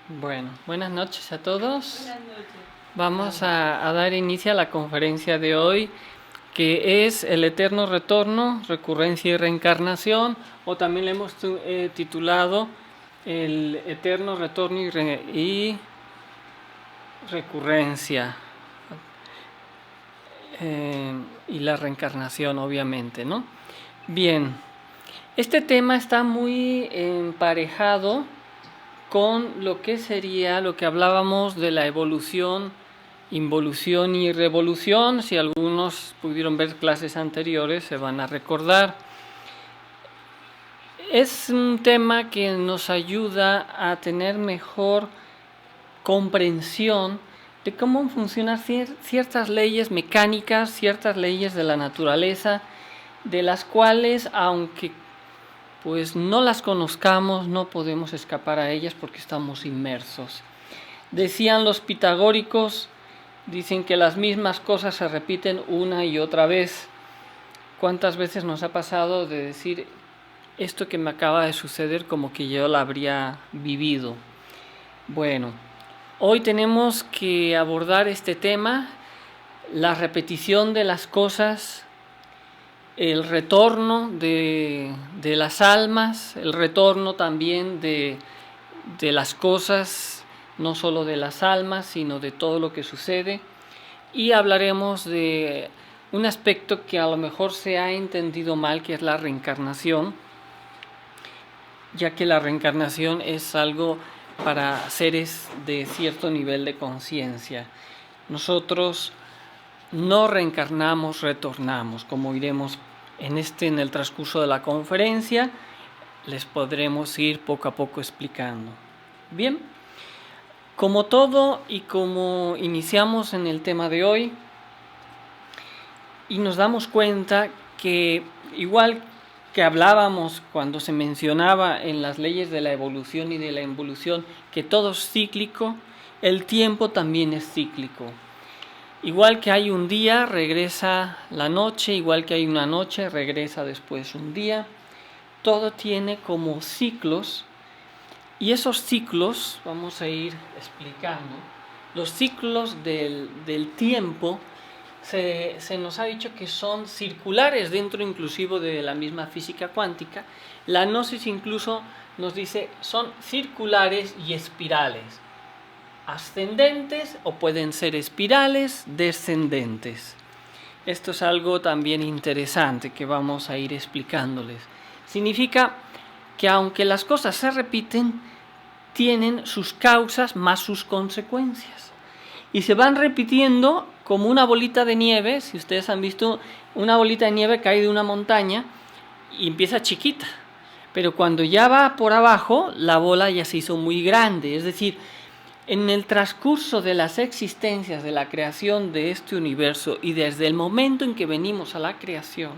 Bueno, buenas noches a todos. Buenas noches. Vamos a dar inicio a la conferencia de hoy, que es el eterno retorno, recurrencia y reencarnación, o también le hemos titulado el eterno retorno y recurrencia, y la reencarnación, obviamente, ¿no? Bien, este tema está muy emparejado con lo que sería lo que hablábamos de la evolución, involución y revolución. Si algunos pudieron ver clases anteriores se van a recordar. Es un tema que nos ayuda a tener mejor comprensión de cómo funcionan ciertas leyes mecánicas, ciertas leyes de la naturaleza, de las cuales, aunque pues no las conozcamos, no podemos escapar a ellas porque estamos inmersos. Decían los pitagóricos, dicen que las mismas cosas se repiten una y otra vez. ¿Cuántas veces nos ha pasado de decir esto que me acaba de suceder como que yo lo habría vivido? Bueno, hoy tenemos que abordar este tema, la repetición de las cosas, el retorno de las almas, el retorno también de las cosas, no solo de las almas, sino de todo lo que sucede. Y hablaremos de un aspecto que a lo mejor se ha entendido mal, que es la reencarnación, ya que la reencarnación es algo para seres de cierto nivel de conciencia. Nosotros no reencarnamos, retornamos, como iremos en el transcurso de la conferencia, les podremos ir poco a poco explicando. Bien, como todo y como iniciamos en el tema de hoy, y nos damos cuenta que igual que hablábamos cuando se mencionaba en las leyes de la evolución y de la involución que todo es cíclico, el tiempo también es cíclico. Igual que hay un día, regresa la noche, igual que hay una noche, regresa después un día. Todo tiene como ciclos, y esos ciclos, vamos a ir explicando, los ciclos del tiempo, se nos ha dicho que son circulares dentro inclusive de la misma física cuántica. La gnosis incluso nos dice son circulares y espirales, ascendentes o pueden ser espirales descendentes. Esto es algo también interesante que vamos a ir explicándoles. Significa que aunque las cosas se repiten, tienen sus causas más sus consecuencias. Y se van repitiendo como una bolita de nieve. Si ustedes han visto una bolita de nieve cae de una montaña y empieza chiquita, pero cuando ya va por abajo, la bola ya se hizo muy grande. Es decir, en el transcurso de las existencias de la creación de este universo y desde el momento en que venimos a la creación,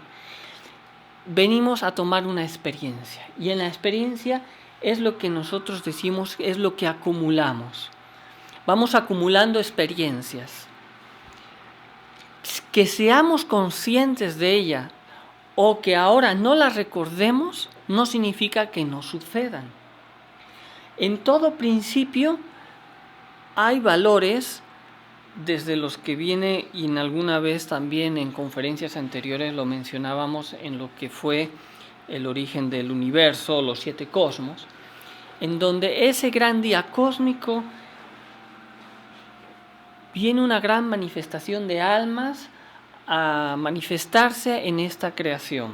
venimos a tomar una experiencia. Y en la experiencia es lo que nosotros decimos, es lo que acumulamos. Vamos acumulando experiencias. Que seamos conscientes de ella o que ahora no las recordemos, no significa que no sucedan. En todo principio hay valores desde los que viene, y en alguna vez también en conferencias anteriores lo mencionábamos, en lo que fue el origen del universo, los 7 cosmos, en donde ese gran día cósmico viene una gran manifestación de almas a manifestarse en esta creación.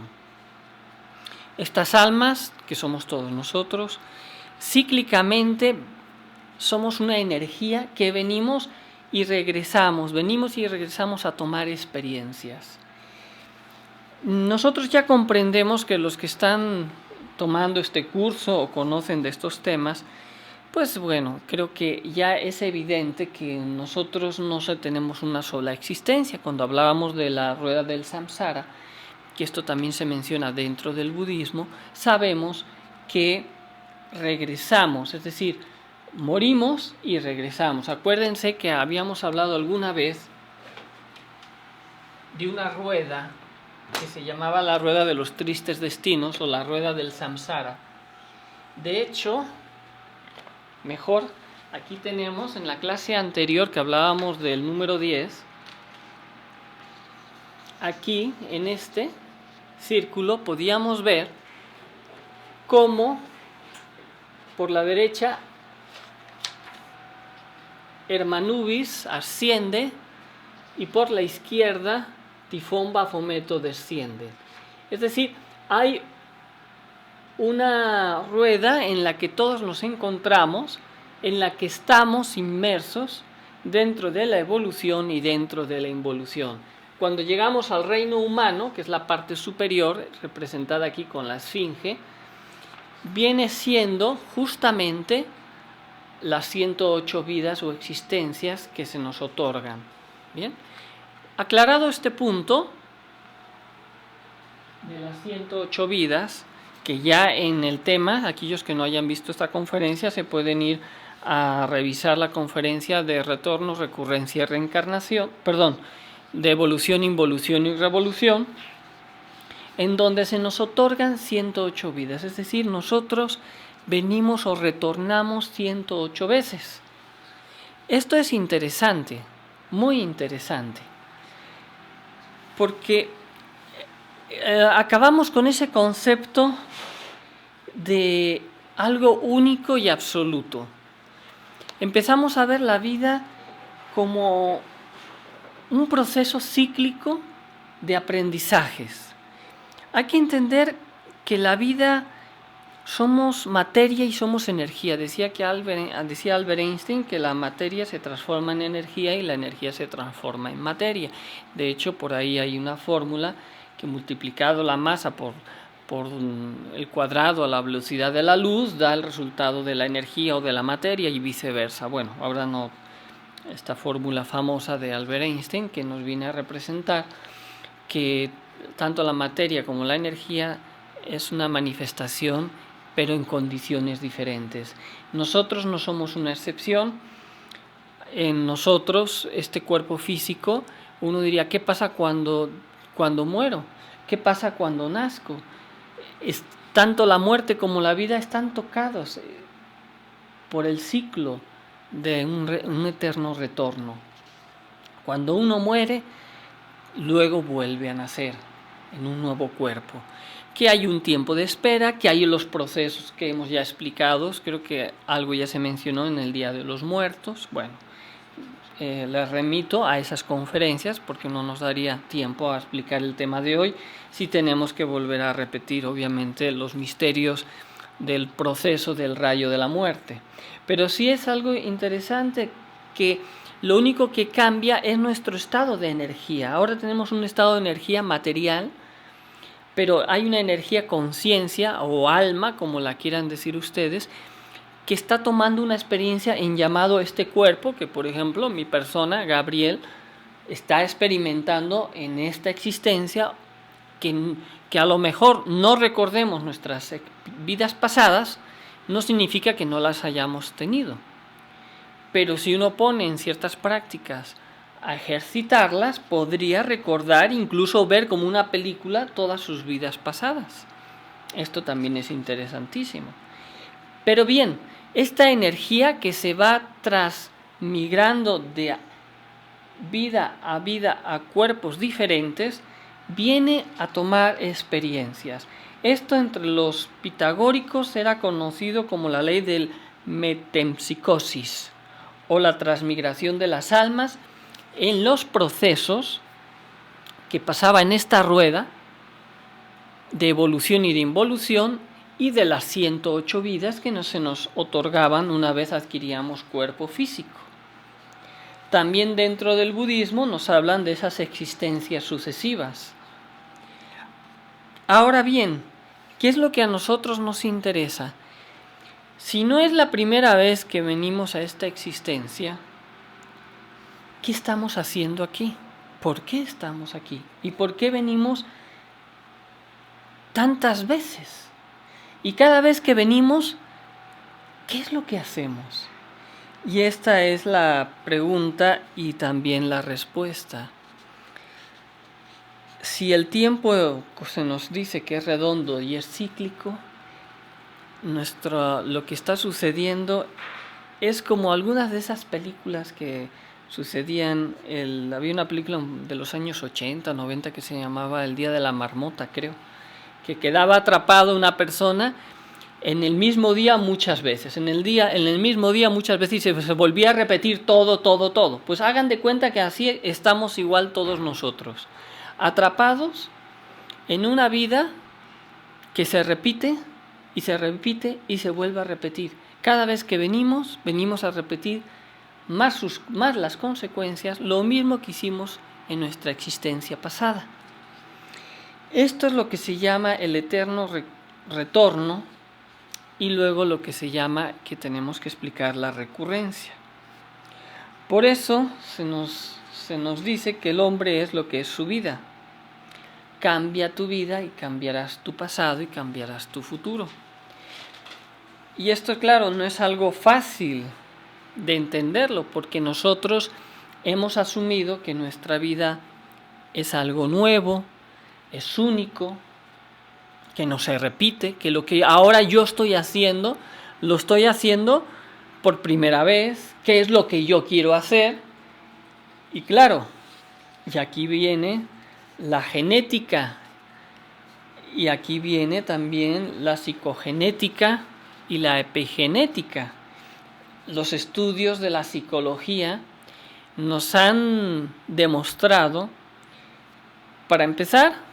Estas almas, que somos todos nosotros, cíclicamente somos una energía que venimos y regresamos a tomar experiencias. Nosotros ya comprendemos que los que están tomando este curso o conocen de estos temas, pues bueno, creo que ya es evidente que nosotros no tenemos una sola existencia. Cuando hablábamos de la rueda del samsara, que esto también se menciona dentro del budismo, sabemos que regresamos, es decir, morimos y regresamos. Acuérdense que habíamos hablado alguna vez de una rueda que se llamaba la rueda de los tristes destinos o la rueda del samsara. De hecho, mejor aquí tenemos en la clase anterior que hablábamos del número 10, aquí en este círculo podíamos ver cómo por la derecha Hermanubis asciende y por la izquierda Tifón Bafometo desciende. Es decir, hay una rueda en la que todos nos encontramos, en la que estamos inmersos dentro de la evolución y dentro de la involución. Cuando llegamos al reino humano, que es la parte superior, representada aquí con la esfinge, viene siendo justamente las 108 vidas o existencias que se nos otorgan. Bien, aclarado este punto de las 108 vidas, que ya en el tema, aquellos que no hayan visto esta conferencia, se pueden ir a revisar la conferencia de retorno, recurrencia y reencarnación, de evolución, involución y revolución, en donde se nos otorgan 108 vidas, es decir, nosotros venimos o retornamos 108 veces. Esto es interesante, muy interesante, porque acabamos con ese concepto de algo único y absoluto. Empezamos a ver la vida como un proceso cíclico de aprendizajes. Hay que entender que la vida somos materia y somos energía. Decía Albert Einstein que la materia se transforma en energía y la energía se transforma en materia. De hecho, por ahí hay una fórmula que multiplicado la masa por el cuadrado a la velocidad de la luz da el resultado de la energía o de la materia y viceversa. Bueno, ahora no, esta fórmula famosa de Albert Einstein que nos viene a representar que tanto la materia como la energía es una manifestación, pero en condiciones diferentes. Nosotros no somos una excepción. En nosotros, este cuerpo físico, uno diría, ¿qué pasa cuando muero? ¿Qué pasa cuando nazco? Tanto la muerte como la vida están tocados por el ciclo de un eterno retorno. Cuando uno muere, luego vuelve a nacer en un nuevo cuerpo. Que hay un tiempo de espera, que hay los procesos que hemos ya explicado, creo que algo ya se mencionó en el Día de los Muertos. Bueno, les remito a esas conferencias porque no nos daría tiempo a explicar el tema de hoy si tenemos que volver a repetir obviamente los misterios del proceso del rayo de la muerte. Pero sí es algo interesante que lo único que cambia es nuestro estado de energía. Ahora tenemos un estado de energía material, pero hay una energía conciencia o alma, como la quieran decir ustedes, que está tomando una experiencia en llamado este cuerpo, que por ejemplo mi persona, Gabriel, está experimentando en esta existencia, que a lo mejor no recordemos nuestras vidas pasadas, no significa que no las hayamos tenido. Pero si uno pone en ciertas prácticas a ejercitarlas, podría recordar, incluso ver como una película todas sus vidas pasadas. Esto también es interesantísimo. Pero bien, esta energía que se va transmigrando de vida a cuerpos diferentes, viene a tomar experiencias. Esto entre los pitagóricos era conocido como la ley del metempsicosis o la transmigración de las almas en los procesos que pasaba en esta rueda de evolución y de involución y de las 108 vidas que se nos otorgaban una vez adquiríamos cuerpo físico. También dentro del budismo nos hablan de esas existencias sucesivas. Ahora bien, ¿qué es lo que a nosotros nos interesa? Si no es la primera vez que venimos a esta existencia, ¿qué estamos haciendo aquí? ¿Por qué estamos aquí? ¿Y por qué venimos tantas veces? Y cada vez que venimos, ¿qué es lo que hacemos? Y esta es la pregunta y también la respuesta. Si el tiempo se nos dice que es redondo y es cíclico, lo que está sucediendo es como algunas de esas películas que sucedían. Había una película de los años 80, 90 que se llamaba El Día de la Marmota, creo, que quedaba atrapado una persona en el mismo día muchas veces, en el mismo día muchas veces, y se volvía a repetir todo. Pues hagan de cuenta que así estamos igual todos nosotros, atrapados en una vida que se repite y se repite y se vuelve a repetir. Cada vez que venimos a repetir más las consecuencias, lo mismo que hicimos en nuestra existencia pasada. Esto es lo que se llama el eterno retorno, y luego lo que se llama, que tenemos que explicar, la recurrencia. Por eso se nos dice que el hombre es lo que es su vida. Cambia tu vida y cambiarás tu pasado y cambiarás tu futuro. Y esto, claro, no es algo fácil de entenderlo, porque nosotros hemos asumido que nuestra vida es algo nuevo, es único, que no se repite, que lo que ahora yo estoy haciendo, lo estoy haciendo por primera vez, que es lo que yo quiero hacer. Y claro, y aquí viene la genética, y aquí viene también la psicogenética y la epigenética. Los estudios de la psicología nos han demostrado, para empezar,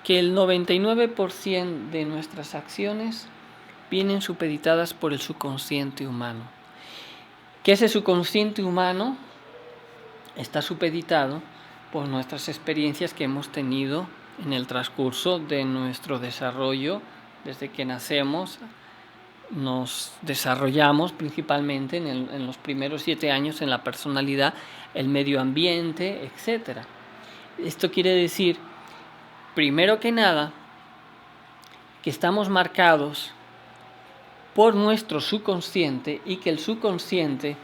que el 99% de nuestras acciones vienen supeditadas por el subconsciente humano. Que ese subconsciente humano está supeditado por nuestras experiencias que hemos tenido en el transcurso de nuestro desarrollo. Desde que nacemos nos desarrollamos principalmente en los primeros 7 años en la personalidad, el medio ambiente, etc. Esto quiere decir, primero que nada, que estamos marcados por nuestro subconsciente y que el subconsciente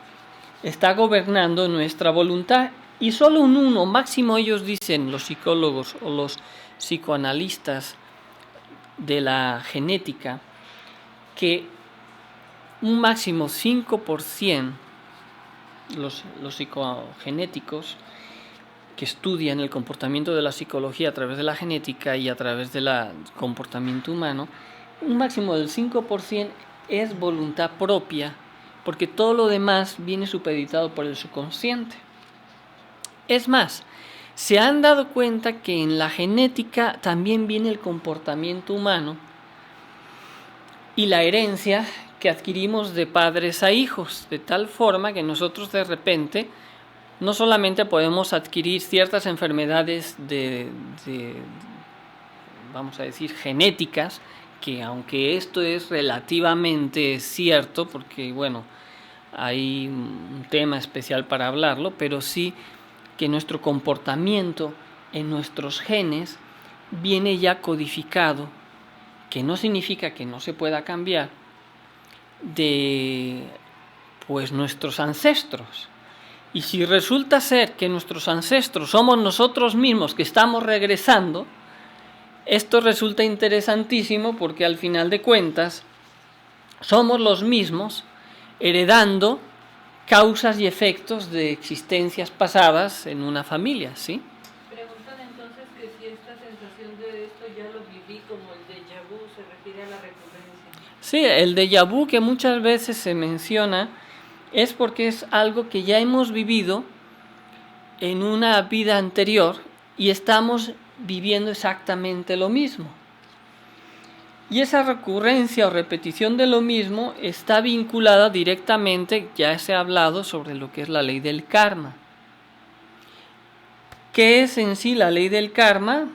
está gobernando nuestra voluntad, y solo un 1, máximo ellos dicen, los psicólogos o los psicoanalistas de la genética, que un máximo 5%, los psicogenéticos que estudian el comportamiento de la psicología a través de la genética y a través del comportamiento humano, un máximo del 5% es voluntad propia, porque todo lo demás viene supeditado por el subconsciente. Es más, se han dado cuenta que en la genética también viene el comportamiento humano y la herencia que adquirimos de padres a hijos, de tal forma que nosotros de repente no solamente podemos adquirir ciertas enfermedades vamos a decir, genéticas, que aunque esto es relativamente cierto, porque bueno, hay un tema especial para hablarlo, pero sí que nuestro comportamiento en nuestros genes viene ya codificado, que no significa que no se pueda cambiar, de pues nuestros ancestros. Y si resulta ser que nuestros ancestros somos nosotros mismos que estamos regresando, esto resulta interesantísimo, porque al final de cuentas somos los mismos heredando causas y efectos de existencias pasadas en una familia, ¿sí? Preguntan entonces que si esta sensación de esto ya lo viví como el déjà vu, se refiere a la recurrencia. Sí, el déjà vu que muchas veces se menciona es porque es algo que ya hemos vivido en una vida anterior y estamos viviendo exactamente lo mismo. Y esa recurrencia o repetición de lo mismo está vinculada directamente, ya se ha hablado sobre lo que es la ley del karma. ¿Qué es en sí la ley del karma?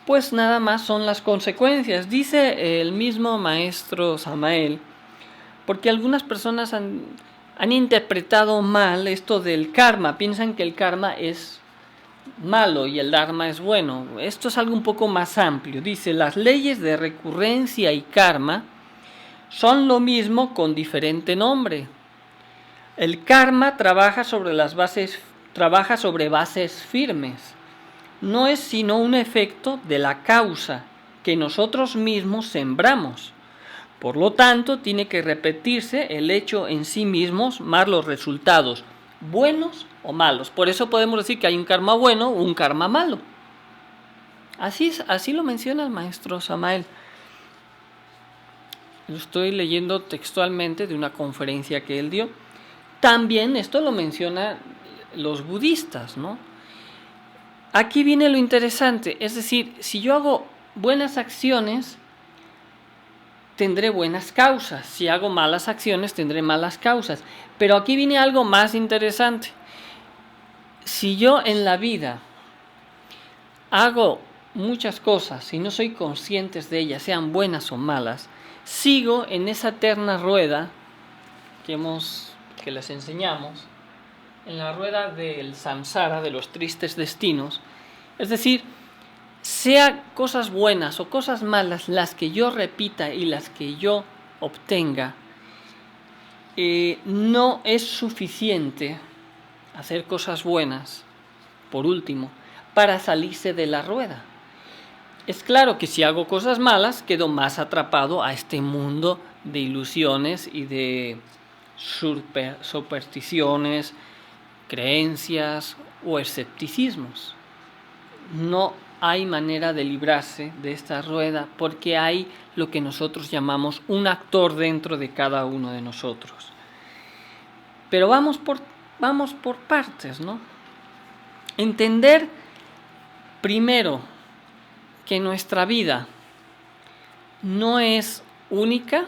Pues nada más son las consecuencias, dice el mismo maestro Samael, porque algunas personas han interpretado mal esto del karma, piensan que el karma es malo y el dharma es bueno. Esto es algo un poco más amplio. Dice, las leyes de recurrencia y karma son lo mismo con diferente nombre. El karma trabaja sobre bases firmes. No es sino un efecto de la causa que nosotros mismos sembramos. Por lo tanto, tiene que repetirse el hecho en sí mismos más los resultados, buenos o malos. Por eso podemos decir que hay un karma bueno o un karma malo. Así lo menciona el maestro Samael. Lo estoy leyendo textualmente de una conferencia que él dio. También esto lo mencionan los budistas, ¿no? Aquí viene lo interesante, es decir, si yo hago buenas acciones, tendré buenas causas. Si hago malas acciones, tendré malas causas. Pero aquí viene algo más interesante. Si yo en la vida hago muchas cosas y no soy consciente de ellas, sean buenas o malas, sigo en esa eterna rueda que les enseñamos, en la rueda del samsara, de los tristes destinos. Es decir, sea cosas buenas o cosas malas las que yo repita y las que yo obtenga, no es suficiente hacer cosas buenas, por último, para salirse de la rueda. Es claro que si hago cosas malas, quedo más atrapado a este mundo de ilusiones y de supersticiones, creencias o escepticismos. No hay manera de librarse de esta rueda porque hay lo que nosotros llamamos un actor dentro de cada uno de nosotros. Pero vamos por partes, ¿no? Entender primero que nuestra vida no es única,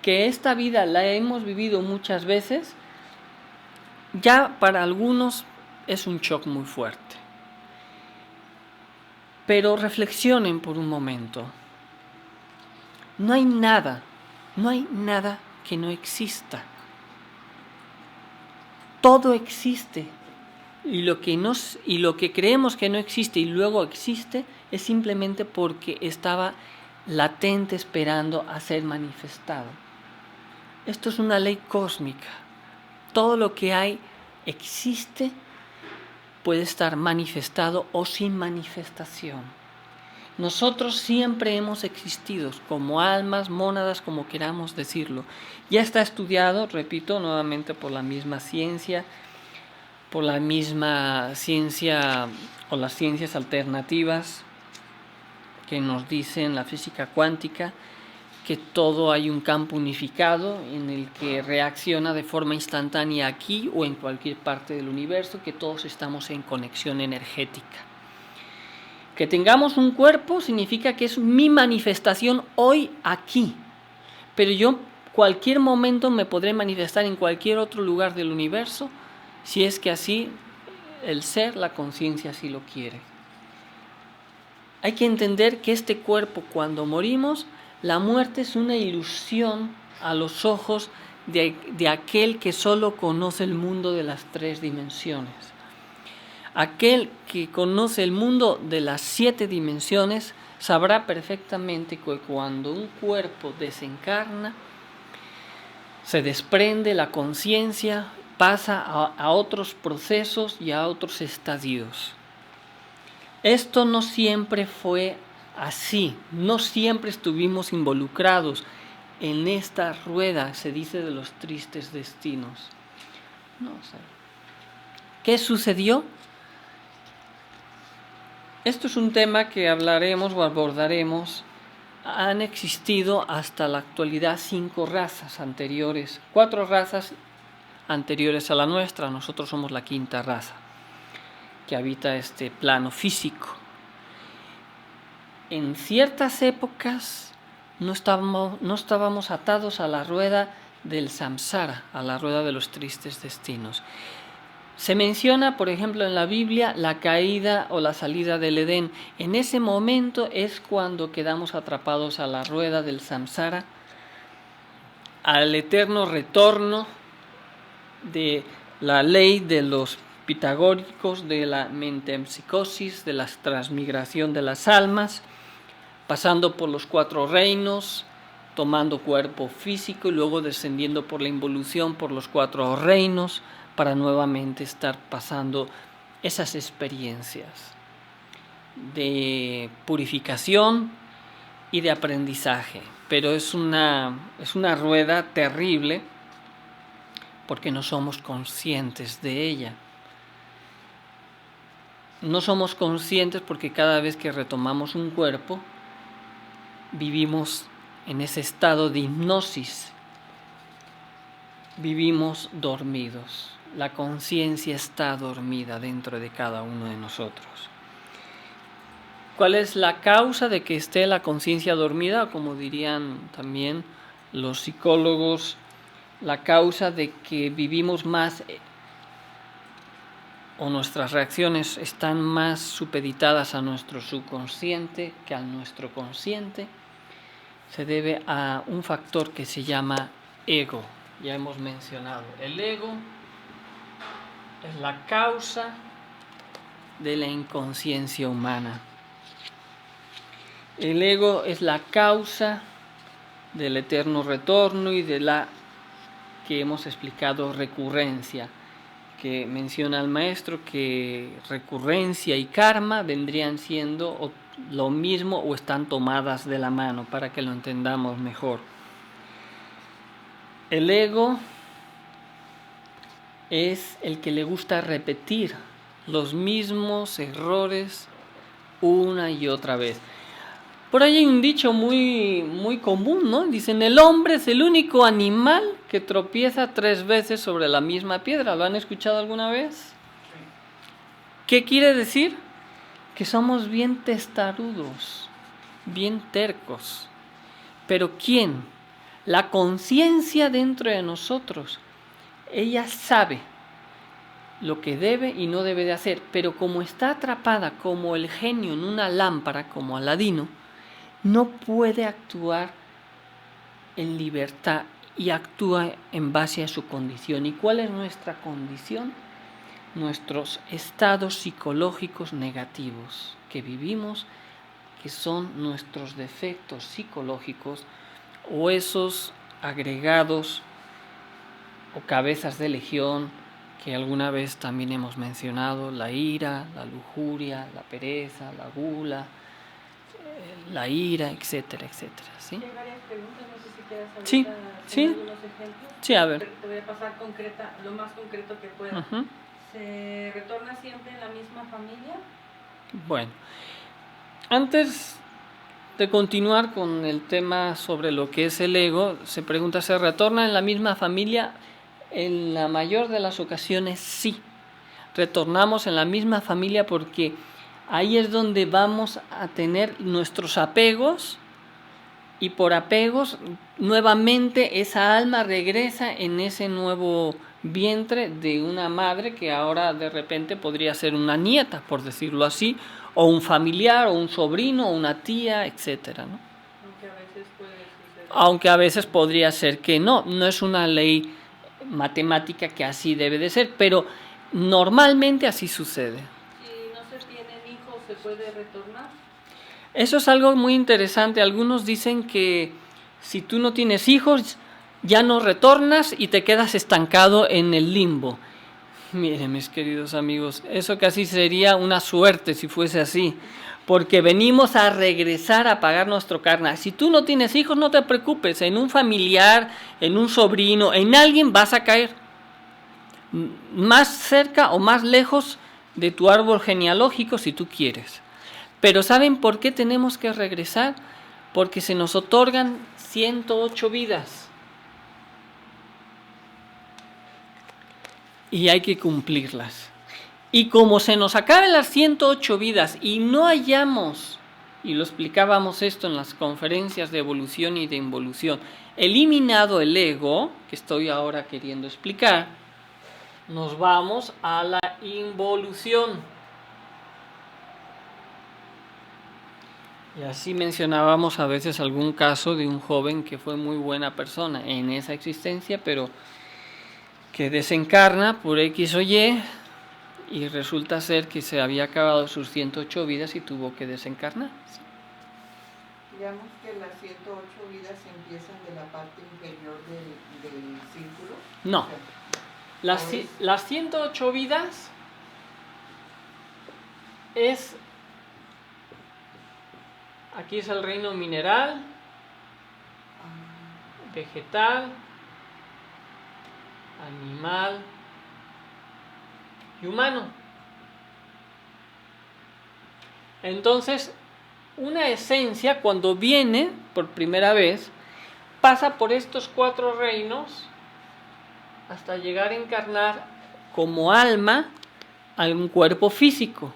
que esta vida la hemos vivido muchas veces, ya para algunos es un shock muy fuerte. Pero reflexionen por un momento. No hay nada que no exista. Todo existe. Y lo que creemos que no existe y luego existe es simplemente porque estaba latente esperando a ser manifestado. Esto es una ley cósmica. Todo lo que hay existe, puede estar manifestado o sin manifestación. Nosotros siempre hemos existido como almas, mónadas, como queramos decirlo. Ya está estudiado, repito nuevamente, por la misma ciencia, por la misma ciencia o las ciencias alternativas que nos dicen la física cuántica, que todo hay un campo unificado en el que reacciona de forma instantánea aquí o en cualquier parte del universo, que todos estamos en conexión energética. Que tengamos un cuerpo significa que es mi manifestación hoy aquí, pero yo cualquier momento me podré manifestar en cualquier otro lugar del universo, si es que así el ser, la conciencia así lo quiere. Hay que entender que este cuerpo, cuando morimos, la muerte es una ilusión a los ojos de aquel que solo conoce el mundo de las 3 dimensiones. Aquel que conoce el mundo de las 7 dimensiones sabrá perfectamente que cuando un cuerpo desencarna, se desprende la conciencia, pasa a otros procesos y a otros estadios. Esto no siempre fue así, no siempre estuvimos involucrados en esta rueda, se dice, de los tristes destinos. No sé. ¿Qué sucedió? Esto es un tema que hablaremos o abordaremos. Han existido hasta la actualidad 5 razas anteriores, 4 razas anteriores a la nuestra. Nosotros somos la 5ª raza que habita este plano físico. En ciertas épocas no estábamos atados a la rueda del samsara, a la rueda de los tristes destinos. Se menciona, por ejemplo, en la Biblia, la caída o la salida del Edén. En ese momento es cuando quedamos atrapados a la rueda del samsara, al eterno retorno de la ley de los pitagóricos, de la metempsicosis, de la transmigración de las almas, pasando por los 4 reinos, tomando cuerpo físico y luego descendiendo por la involución por los 4 reinos para nuevamente estar pasando esas experiencias de purificación y de aprendizaje. pero es una rueda terrible porque no somos conscientes de ella. No somos conscientes porque cada vez que retomamos un cuerpo, vivimos en ese estado de hipnosis. Vivimos dormidos. La conciencia está dormida dentro de cada uno de nosotros. ¿Cuál es la causa de que esté la conciencia dormida? Como dirían también los psicólogos, la causa de que vivimos más o nuestras reacciones están más supeditadas a nuestro subconsciente que a nuestro consciente, se debe a un factor que se llama ego. Ya hemos mencionado, el ego es la causa de la inconsciencia humana. El ego es la causa del eterno retorno y de la que hemos explicado recurrencia, que menciona el maestro que recurrencia y karma vendrían siendo lo mismo o están tomadas de la mano, para que lo entendamos mejor. El ego es el que le gusta repetir los mismos errores una y otra vez. Por ahí hay un dicho muy común, ¿no? Dicen, el hombre es el único animal que tropieza 3 veces sobre la misma piedra. ¿Lo han escuchado alguna vez? ¿Qué quiere decir? Que somos bien testarudos, bien tercos. ¿Pero quién? La conciencia dentro de nosotros. Ella sabe lo que debe y no debe de hacer, pero como está atrapada como el genio en una lámpara, como Aladino, no puede actuar en libertad y actúa en base a su condición. ¿Y cuál es nuestra condición? Nuestros estados psicológicos negativos que vivimos, que son nuestros defectos psicológicos o esos agregados o cabezas de legión que alguna vez también hemos mencionado: la ira, la lujuria, la pereza, la gula, la ira, etcétera, etcétera. ¿Sí? Hay varias preguntas, no sé si quieras ahorita Sí, hacer sí. algunos ejemplos. Sí, a ver. Te voy a pasar lo más concreto que pueda. Uh-huh. ¿Se retorna siempre en la misma familia? Bueno, antes de continuar con el tema sobre lo que es el ego, se pregunta, ¿se retorna en la misma familia? En la mayor de las ocasiones sí, retornamos en la misma familia porque ahí es donde vamos a tener nuestros apegos y por apegos nuevamente esa alma regresa en ese nuevo vientre de una madre que ahora de repente podría ser una nieta, por decirlo así, o un familiar, o un sobrino, o una tía, etcétera, ¿no? Aunque a veces puede suceder. Aunque a veces podría ser que no es una ley matemática que así debe de ser, pero normalmente así sucede. Si no se tienen hijos, ¿se puede retornar? Eso es algo muy interesante. Algunos dicen que si tú no tienes hijos, ya no retornas y te quedas estancado en el limbo. Miren, mis queridos amigos, eso casi sería una suerte si fuese así, porque venimos a regresar a pagar nuestro karma. Si tú no tienes hijos, no te preocupes, en un familiar, en un sobrino, en alguien vas a caer, más cerca o más lejos de tu árbol genealógico si tú quieres. Pero ¿saben por qué tenemos que regresar? Porque se nos otorgan 108 vidas. Y hay que cumplirlas. Y como se nos acaben las 108 vidas y no hayamos, y lo explicábamos esto en las conferencias de evolución y de involución, eliminado el ego, que estoy ahora queriendo explicar, nos vamos a la involución. Y así mencionábamos a veces algún caso de un joven que fue muy buena persona en esa existencia, pero que desencarna por X o Y y resulta ser que se había acabado sus 108 vidas y tuvo que desencarnar. Digamos que las 108 vidas empiezan de la parte inferior del círculo. No, O sea, las 108 vidas aquí es el reino mineral, vegetal, animal y humano. Entonces, una esencia cuando viene por primera vez pasa por estos 4 reinos hasta llegar a encarnar como alma a un cuerpo físico.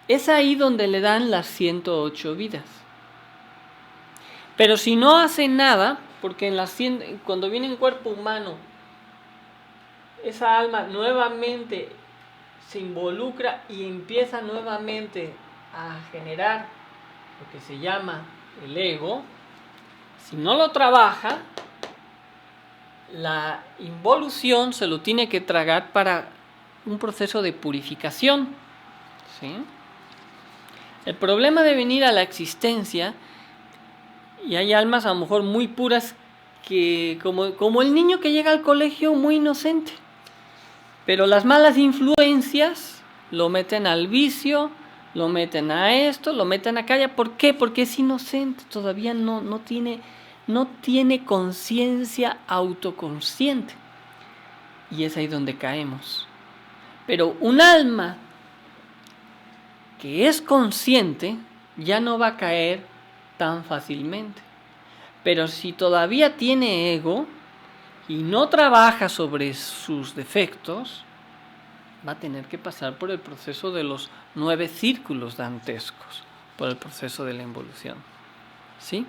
Es ahí donde le dan las 108 vidas. Pero si no hace nada, porque cuando viene en cuerpo humano, esa alma nuevamente se involucra y empieza nuevamente a generar lo que se llama el ego. Si no lo trabaja, la involución se lo tiene que tragar para un proceso de purificación, ¿sí? El problema de venir a la existencia, y hay almas a lo mejor muy puras que como el niño que llega al colegio muy inocente, pero las malas influencias lo meten al vicio, lo meten a esto, lo meten a acá. ¿Por qué? Porque es inocente, todavía no tiene conciencia autoconsciente. Y es ahí donde caemos. Pero un alma que es consciente ya no va a caer tan fácilmente. Pero si todavía tiene ego y no trabaja sobre sus defectos, va a tener que pasar por el proceso de los 9 círculos dantescos, por el proceso de la involución. ¿Sí?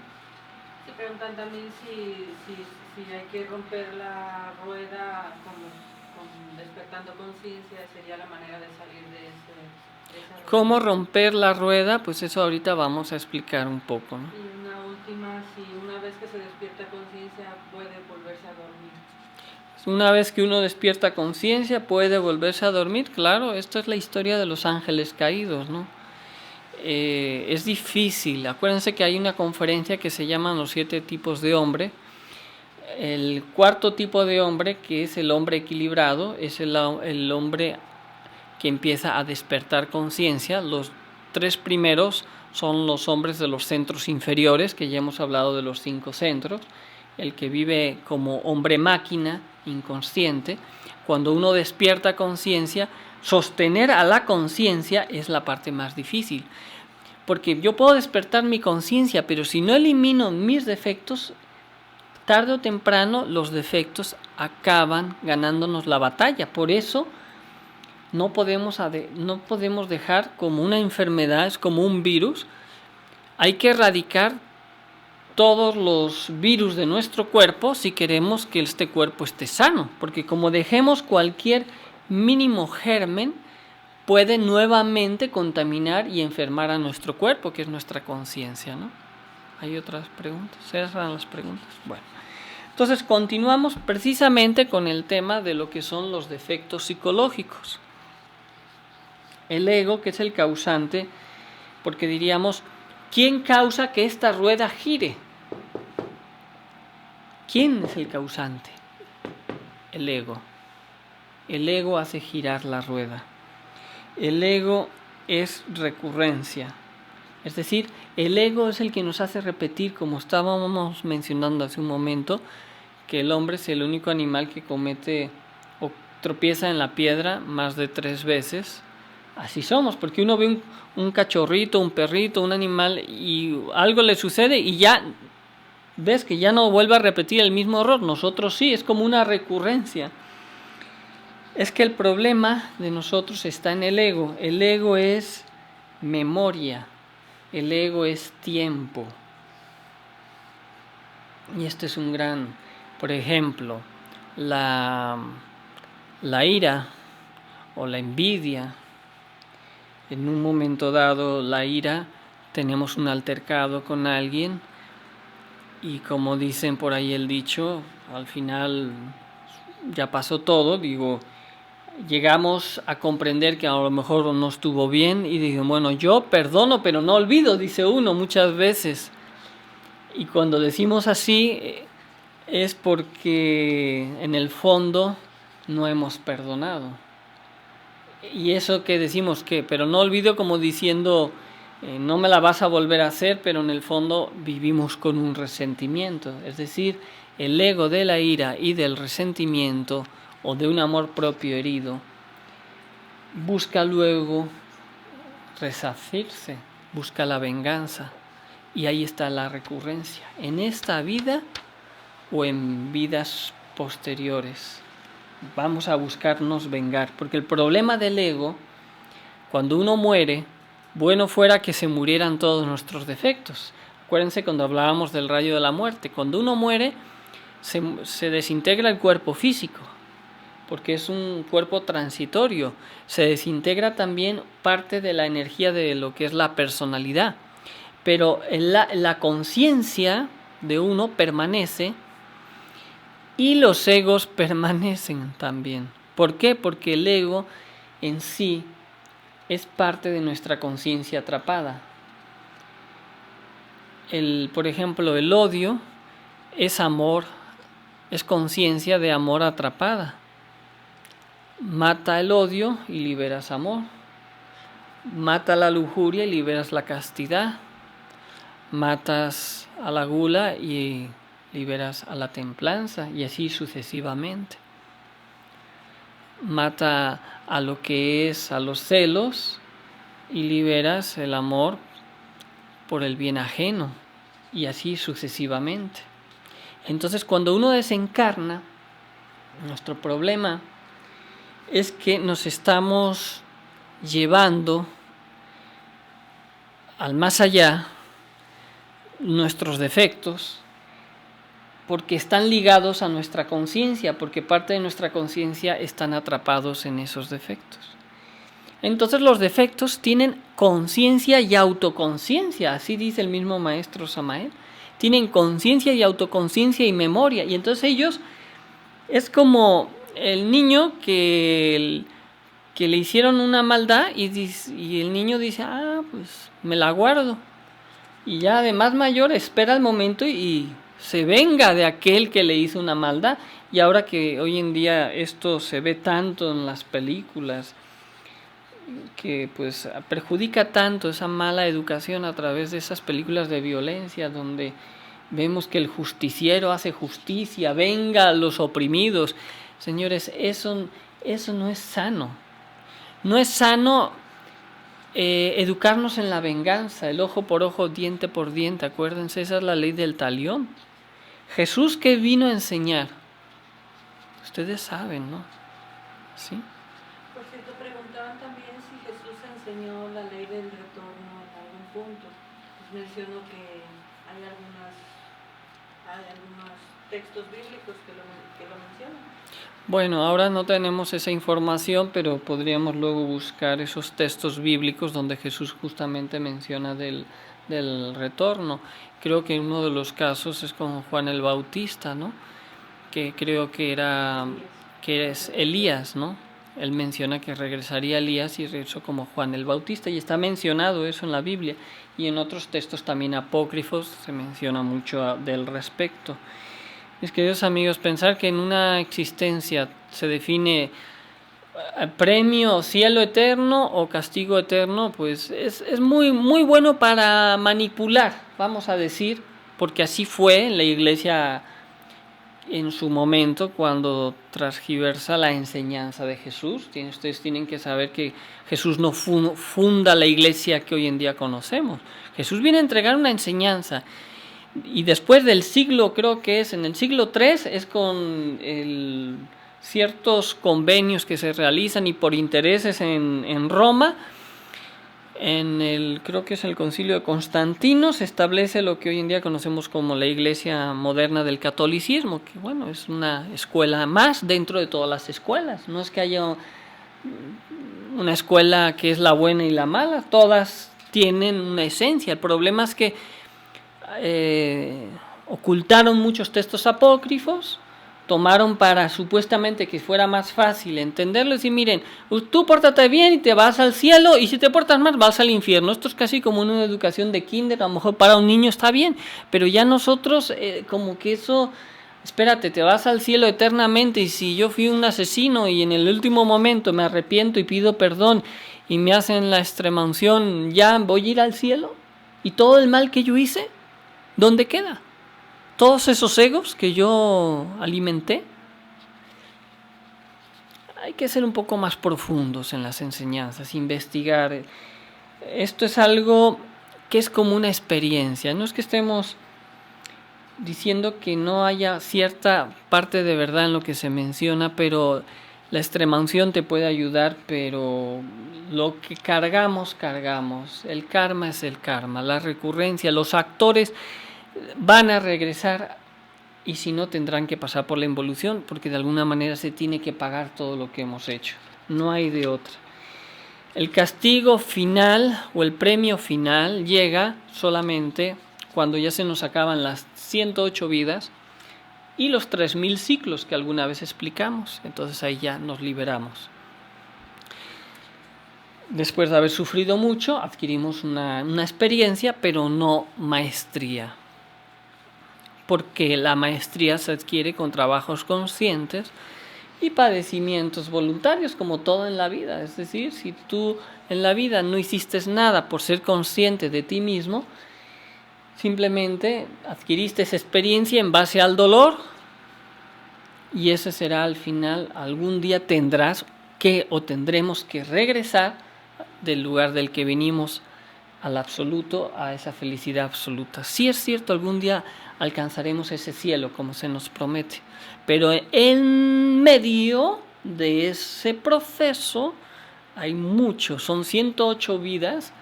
Se preguntan también si hay que romper la rueda con despertando conciencia, sería la manera de salir de esa rueda. ¿Cómo romper la rueda? Pues eso ahorita vamos a explicar un poco, ¿no? Y una última, si una vez que se despierta conciencia puede volverse a dormir. Una vez que uno despierta conciencia puede volverse a dormir, claro, esto es la historia de los ángeles caídos, ¿no? Es difícil, acuérdense que hay una conferencia que se llama los 7 tipos de hombre. El 4.º tipo de hombre, que es el hombre equilibrado, es el hombre que empieza a despertar conciencia. Los 3 primeros son los hombres de los centros inferiores, que ya hemos hablado de los 5 centros. El que vive como hombre máquina, inconsciente. Cuando uno despierta conciencia, sostener a la conciencia es la parte más difícil. Porque yo puedo despertar mi conciencia, pero si no elimino mis defectos, tarde o temprano los defectos acaban ganándonos la batalla. Por eso no podemos dejar como una enfermedad, es como un virus. Hay que erradicar todos los virus de nuestro cuerpo si queremos que este cuerpo esté sano, porque como dejemos cualquier mínimo germen, puede nuevamente contaminar y enfermar a nuestro cuerpo, que es nuestra conciencia, ¿no? ¿Hay otras preguntas? ¿Cerran las preguntas? Bueno, entonces continuamos precisamente con el tema de lo que son los defectos psicológicos. El ego, que es el causante, porque diríamos, ¿quién causa que esta rueda gire? ¿Quién es el causante? El ego. El ego hace girar la rueda. El ego es recurrencia. Es decir, el ego es el que nos hace repetir, como estábamos mencionando hace un momento, que el hombre es el único animal que comete o tropieza en la piedra más de 3 veces. Así somos, porque uno ve un cachorrito, un perrito, un animal y algo le sucede y ya ves que ya no vuelve a repetir el mismo error. Nosotros sí, es como una recurrencia. Es que el problema de nosotros está en el ego. El ego es memoria, el ego es tiempo. Y este es un gran, por ejemplo, la ira o la envidia. En un momento dado, la ira, tenemos un altercado con alguien y como dicen por ahí el dicho, al final ya pasó todo, llegamos a comprender que a lo mejor no estuvo bien y digo, bueno, yo perdono pero no olvido, dice uno muchas veces. Y cuando decimos así es porque en el fondo no hemos perdonado. Y eso que decimos pero no olvido, como diciendo, no me la vas a volver a hacer, pero en el fondo vivimos con un resentimiento. Es decir, el ego de la ira y del resentimiento o de un amor propio herido, busca luego resarcirse, busca la venganza. Y ahí está la recurrencia, en esta vida o en vidas posteriores. Vamos a buscarnos vengar, porque el problema del ego, cuando uno muere, bueno fuera que se murieran todos nuestros defectos. Acuérdense cuando hablábamos del rayo de la muerte, cuando uno muere se desintegra el cuerpo físico, porque es un cuerpo transitorio, se desintegra también parte de la energía de lo que es la personalidad, pero la conciencia de uno permanece y los egos permanecen también. ¿Por qué? Porque el ego en sí es parte de nuestra conciencia atrapada. Por ejemplo, el odio es amor, es conciencia de amor atrapada. Mata el odio y liberas amor. Mata la lujuria y liberas la castidad. Matas a la gula y liberas a la templanza, y así sucesivamente. Mata a lo que es a los celos y liberas el amor por el bien ajeno, y así sucesivamente. Entonces, cuando uno desencarna, nuestro problema es que nos estamos llevando al más allá nuestros defectos, porque están ligados a nuestra conciencia, porque parte de nuestra conciencia están atrapados en esos defectos. Entonces los defectos tienen conciencia y autoconciencia, así dice el mismo maestro Samael. Tienen conciencia y autoconciencia y memoria, y entonces ellos es como el niño que le hicieron una maldad y el niño dice, pues me la guardo. Y ya de más mayor espera el momento y se venga de aquel que le hizo una maldad. Y ahora que hoy en día esto se ve tanto en las películas, que pues perjudica tanto esa mala educación a través de esas películas de violencia donde vemos que el justiciero hace justicia, venga a los oprimidos. Señores, eso no es sano. No es sano educarnos en la venganza, el ojo por ojo, diente por diente. Acuérdense, esa es la ley del talión. Jesús, ¿qué vino a enseñar? Ustedes saben, ¿no? ¿Sí? Por cierto, preguntaban también si Jesús enseñó la ley del retorno en algún punto. Pues mencionó que hay algunos textos bíblicos que lo mencionan. Bueno, ahora no tenemos esa información, pero podríamos luego buscar esos textos bíblicos donde Jesús justamente menciona del retorno. Creo que uno de los casos es con Juan el Bautista, ¿no? Que creo que es Elías, ¿no? Él menciona que regresaría Elías y regresó como Juan el Bautista, y está mencionado eso en la Biblia, y en otros textos también apócrifos se menciona mucho del respecto. Mis queridos amigos, pensar que en una existencia se define premio, cielo eterno o castigo eterno, pues es muy, muy bueno para manipular, vamos a decir, porque así fue en la iglesia en su momento cuando transgiversa la enseñanza de Jesús. Ustedes tienen que saber que Jesús no funda la iglesia que hoy en día conocemos. Jesús viene a entregar una enseñanza. Y después del siglo, creo que es en el siglo III, es con ciertos convenios que se realizan y por intereses en Roma, creo que es el concilio de Constantino, se establece lo que hoy en día conocemos como la iglesia moderna del catolicismo, que bueno, es una escuela más dentro de todas las escuelas. No es que haya una escuela que es la buena y la mala, todas tienen una esencia. El problema es que ocultaron muchos textos apócrifos, tomaron para supuestamente que fuera más fácil entenderlo, y miren, tú pórtate bien y te vas al cielo, y si te portas mal vas al infierno. Esto es casi como una educación de kinder. A lo mejor para un niño está bien, pero ya nosotros como que eso, espérate, te vas al cielo eternamente, y si yo fui un asesino y en el último momento me arrepiento y pido perdón y me hacen la extremaunción, ¿ya voy a ir al cielo? ¿Y todo el mal que yo hice? ¿Dónde queda? todos esos egos que yo alimenté, hay que ser un poco más profundos en las enseñanzas, investigar. Esto es algo que es como una experiencia. No es que estemos diciendo que no haya cierta parte de verdad en lo que se menciona, pero la extremaunción te puede ayudar, pero lo que cargamos. El karma es el karma, la recurrencia, los actores van a regresar y si no tendrán que pasar por la involución, porque de alguna manera se tiene que pagar todo lo que hemos hecho. No hay de otra. El castigo final o el premio final llega solamente cuando ya se nos acaban las 108 vidas y los 3000 ciclos que alguna vez explicamos. Entonces ahí ya nos liberamos. Después de haber sufrido mucho, adquirimos una experiencia, pero no maestría. Porque la maestría se adquiere con trabajos conscientes y padecimientos voluntarios, como todo en la vida. Es decir, si tú en la vida no hiciste nada por ser consciente de ti mismo, simplemente adquiriste esa experiencia en base al dolor y ese será al final, algún día tendrás que o tendremos que regresar del lugar del que venimos al absoluto, a esa felicidad absoluta. Sí es cierto, algún día alcanzaremos ese cielo como se nos promete, pero en medio de ese proceso hay mucho, son 108 vidas,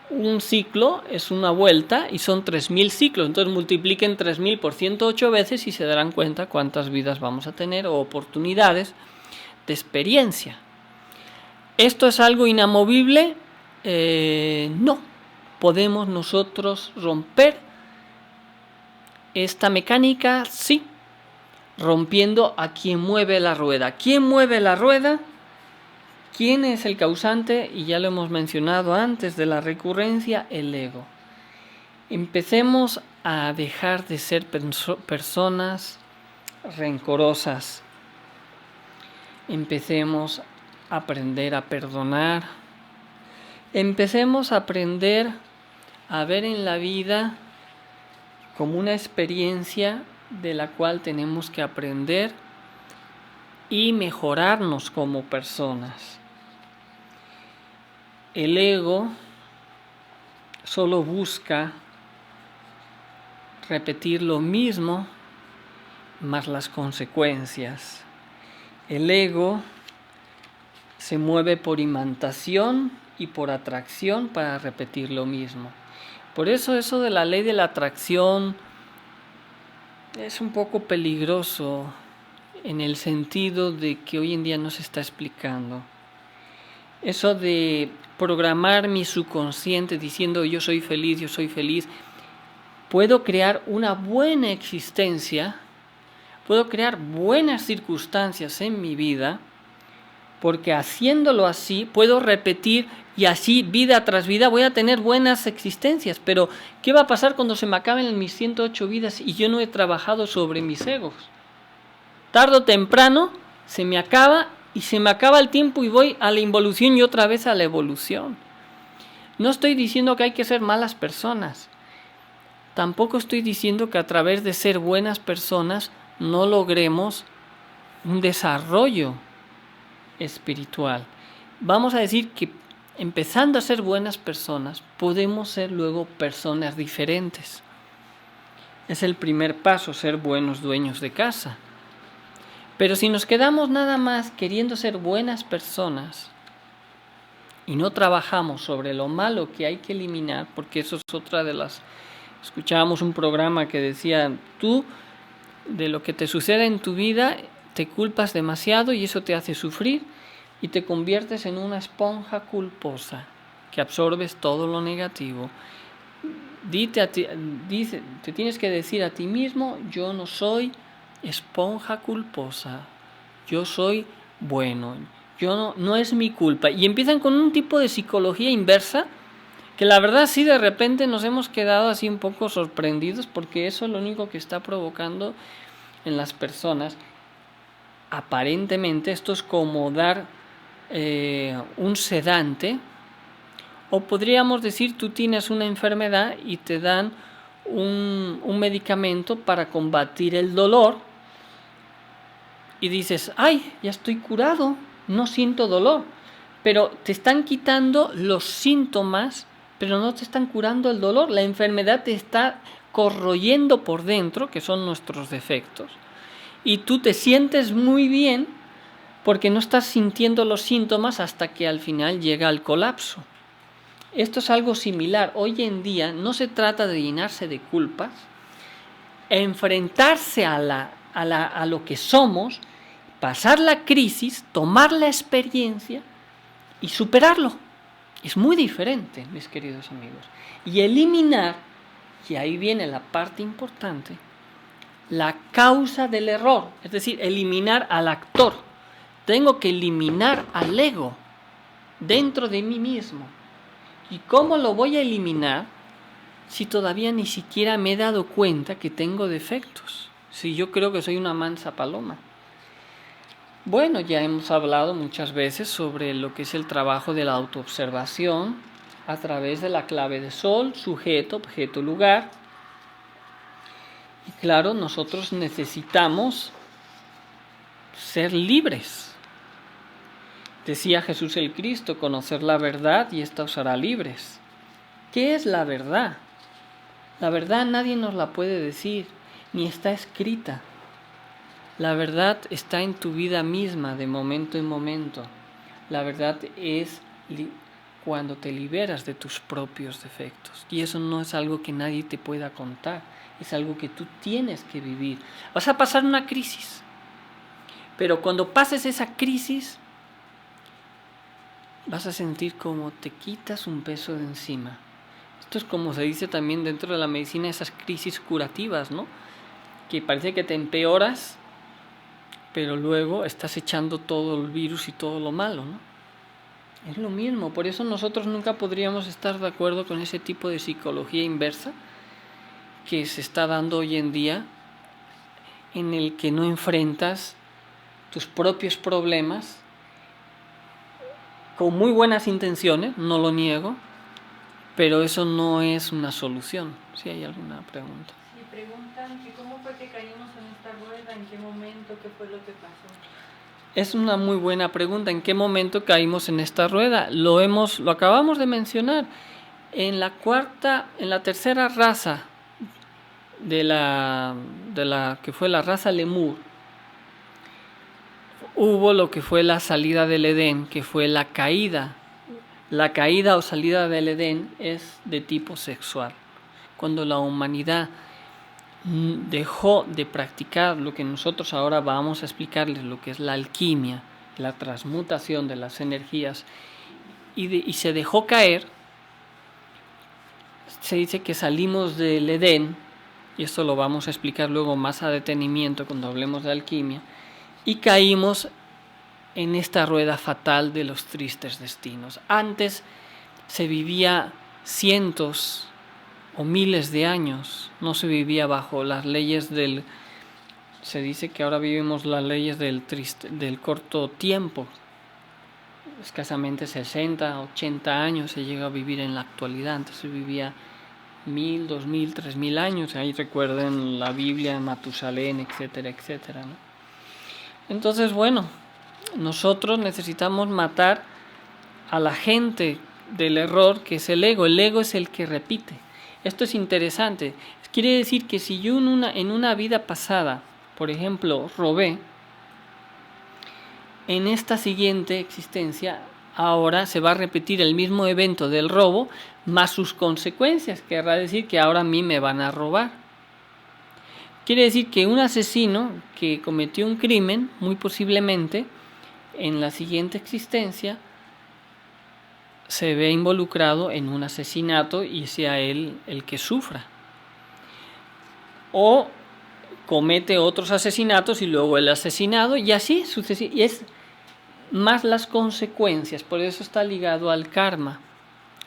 un ciclo es una vuelta y son 3000 ciclos, entonces multipliquen 3000 por 108 veces y se darán cuenta cuántas vidas vamos a tener o oportunidades de experiencia. ¿Esto es algo inamovible? No. ¿Podemos nosotros romper esta mecánica? Sí. Rompiendo a quien mueve la rueda. ¿Quién mueve la rueda? ¿Quién es el causante? Y ya lo hemos mencionado antes de la recurrencia, el ego. Empecemos a dejar de ser personas rencorosas. Empecemos a aprender a perdonar. Empecemos a aprender a ver en la vida como una experiencia de la cual tenemos que aprender y mejorarnos como personas. El ego solo busca repetir lo mismo más las consecuencias. El ego se mueve por imantación y por atracción para repetir lo mismo. Por eso de la ley de la atracción es un poco peligroso en el sentido de que hoy en día no se está explicando. Eso de programar mi subconsciente diciendo yo soy feliz, puedo crear una buena existencia, puedo crear buenas circunstancias en mi vida, porque haciéndolo así puedo repetir y así vida tras vida voy a tener buenas existencias. Pero ¿qué va a pasar cuando se me acaben mis 108 vidas y yo no he trabajado sobre mis egos? Tarde o temprano se me acaba y se me acaba el tiempo y voy a la involución y otra vez a la evolución. No estoy diciendo que hay que ser malas personas. Tampoco estoy diciendo que a través de ser buenas personas no logremos un desarrollo espiritual. Vamos a decir que empezando a ser buenas personas, podemos ser luego personas diferentes. Es el primer paso, ser buenos dueños de casa. Pero si nos quedamos nada más queriendo ser buenas personas y no trabajamos sobre lo malo que hay que eliminar, porque eso es otra de las... Escuchábamos un programa que decía, tú de lo que te sucede en tu vida te culpas demasiado y eso te hace sufrir y te conviertes en una esponja culposa que absorbes todo lo negativo. Te tienes que decir a ti mismo, yo no soy esponja culposa, yo soy bueno, no es mi culpa. Y empiezan con un tipo de psicología inversa que la verdad sí de repente nos hemos quedado así un poco sorprendidos, porque eso es lo único que está provocando en las personas. Aparentemente esto es como dar un sedante, o podríamos decir tú tienes una enfermedad y te dan un medicamento para combatir el dolor y dices, ay, ya estoy curado, no siento dolor, pero te están quitando los síntomas, pero no te están curando el dolor. La enfermedad te está corroyendo por dentro, que son nuestros defectos, y tú te sientes muy bien porque no estás sintiendo los síntomas hasta que al final llega el colapso. Esto es algo similar. Hoy en día no se trata de llenarse de culpas, enfrentarse a lo que somos, pasar la crisis, tomar la experiencia y superarlo. Es muy diferente, mis queridos amigos. Y eliminar, y ahí viene la parte importante, la causa del error, es decir, eliminar al actor. Tengo que eliminar al ego dentro de mí mismo. ¿Y cómo lo voy a eliminar si todavía ni siquiera me he dado cuenta que tengo defectos? Si yo creo que soy una mansa paloma. Bueno, ya hemos hablado muchas veces sobre lo que es el trabajo de la autoobservación a través de la clave de sol, sujeto, objeto, lugar. Y claro, nosotros necesitamos ser libres. Decía Jesús el Cristo, conocer la verdad y ésta os hará libres. ¿Qué es la verdad? La verdad nadie nos la puede decir, ni está escrita. La verdad está en tu vida misma, de momento en momento. La verdad es cuando te liberas de tus propios defectos. Y eso no es algo que nadie te pueda contar, es algo que tú tienes que vivir. Vas a pasar una crisis, pero cuando pases esa crisis, vas a sentir como te quitas un peso de encima. Esto es como se dice también dentro de la medicina, esas crisis curativas, ¿no? Que parece que te empeoras, pero luego estás echando todo el virus y todo lo malo, ¿no? Es lo mismo, por eso nosotros nunca podríamos estar de acuerdo con ese tipo de psicología inversa que se está dando hoy en día, en el que no enfrentas tus propios problemas con muy buenas intenciones, no lo niego, pero eso no es una solución. ¿Sí hay alguna pregunta? Sí, preguntan que cómo fue que caímos en esta rueda, en qué momento, qué fue lo que pasó. Es una muy buena pregunta. ¿En qué momento caímos en esta rueda? Lo acabamos de mencionar. En la tercera raza de la que fue la raza Lemur, hubo lo que fue la salida del Edén, que fue la caída. La caída o salida del Edén es de tipo sexual. Cuando la humanidad dejó de practicar lo que nosotros ahora vamos a explicarles, lo que es la alquimia, la transmutación de las energías, y se dejó caer, se dice que salimos del Edén, y esto lo vamos a explicar luego más a detenimiento cuando hablemos de alquimia, y caímos en esta rueda fatal de los tristes destinos. Antes se vivía cientos o miles de años, no se vivía bajo las leyes se dice que ahora vivimos las leyes del corto tiempo, escasamente 60, 80 años se llega a vivir en la actualidad. Antes se vivía 1000, 2000, 3000 años, ahí recuerden la Biblia, Matusalén, etcétera, etcétera, ¿no? Entonces, bueno, nosotros necesitamos matar a la gente del error, que es el ego. El ego es el que repite. Esto es interesante. Quiere decir que si yo en una vida pasada, por ejemplo, robé, en esta siguiente existencia, ahora se va a repetir el mismo evento del robo, más sus consecuencias. Querrá decir que ahora a mí me van a robar. Quiere decir que un asesino que cometió un crimen, muy posiblemente, en la siguiente existencia, se ve involucrado en un asesinato y sea él el que sufra. O comete otros asesinatos y luego el asesinado, y así sucesivamente. Y es más las consecuencias, por eso está ligado al karma.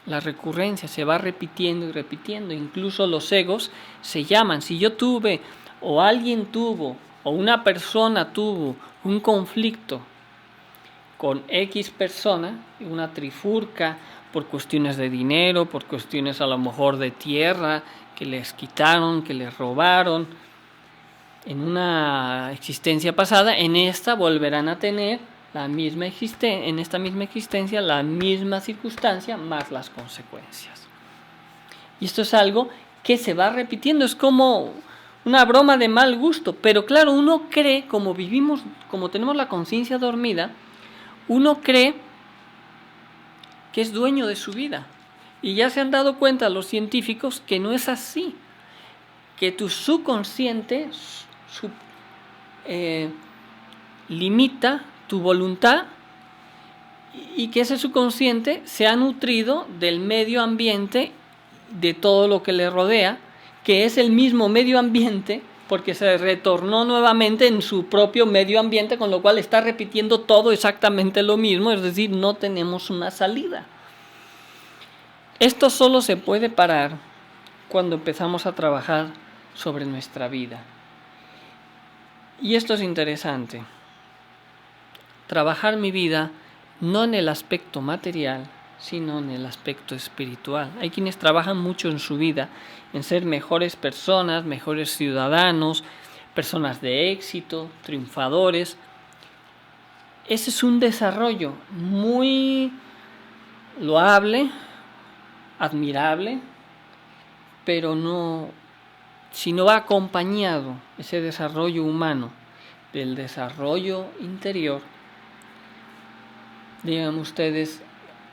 La recurrencia se va repitiendo y repitiendo. Incluso los egos se llaman. Si yo tuve, o alguien tuvo, o una persona tuvo un conflicto con X persona, una trifurca, por cuestiones de dinero, por cuestiones a lo mejor de tierra, que les quitaron, que les robaron en una existencia pasada. En esta volverán a tener en esta misma existencia la misma circunstancia más las consecuencias. Y esto es algo que se va repitiendo, es como una broma de mal gusto, pero claro, uno cree, como tenemos la conciencia dormida, uno cree que es dueño de su vida. Y ya se han dado cuenta los científicos que no es así, que tu subconsciente limita tu voluntad y que ese subconsciente se ha nutrido del medio ambiente, de todo lo que le rodea, que es el mismo medio ambiente porque se retornó nuevamente en su propio medio ambiente, con lo cual está repitiendo todo exactamente lo mismo, es decir, no tenemos una salida. Esto solo se puede parar cuando empezamos a trabajar sobre nuestra vida. Y esto es interesante. Trabajar mi vida no en el aspecto material, sino en el aspecto espiritual. Hay quienes trabajan mucho en su vida, en ser mejores personas, mejores ciudadanos, personas de éxito, triunfadores. Ese es un desarrollo muy loable, admirable, pero si no va acompañado ese desarrollo humano del desarrollo interior, digan ustedes,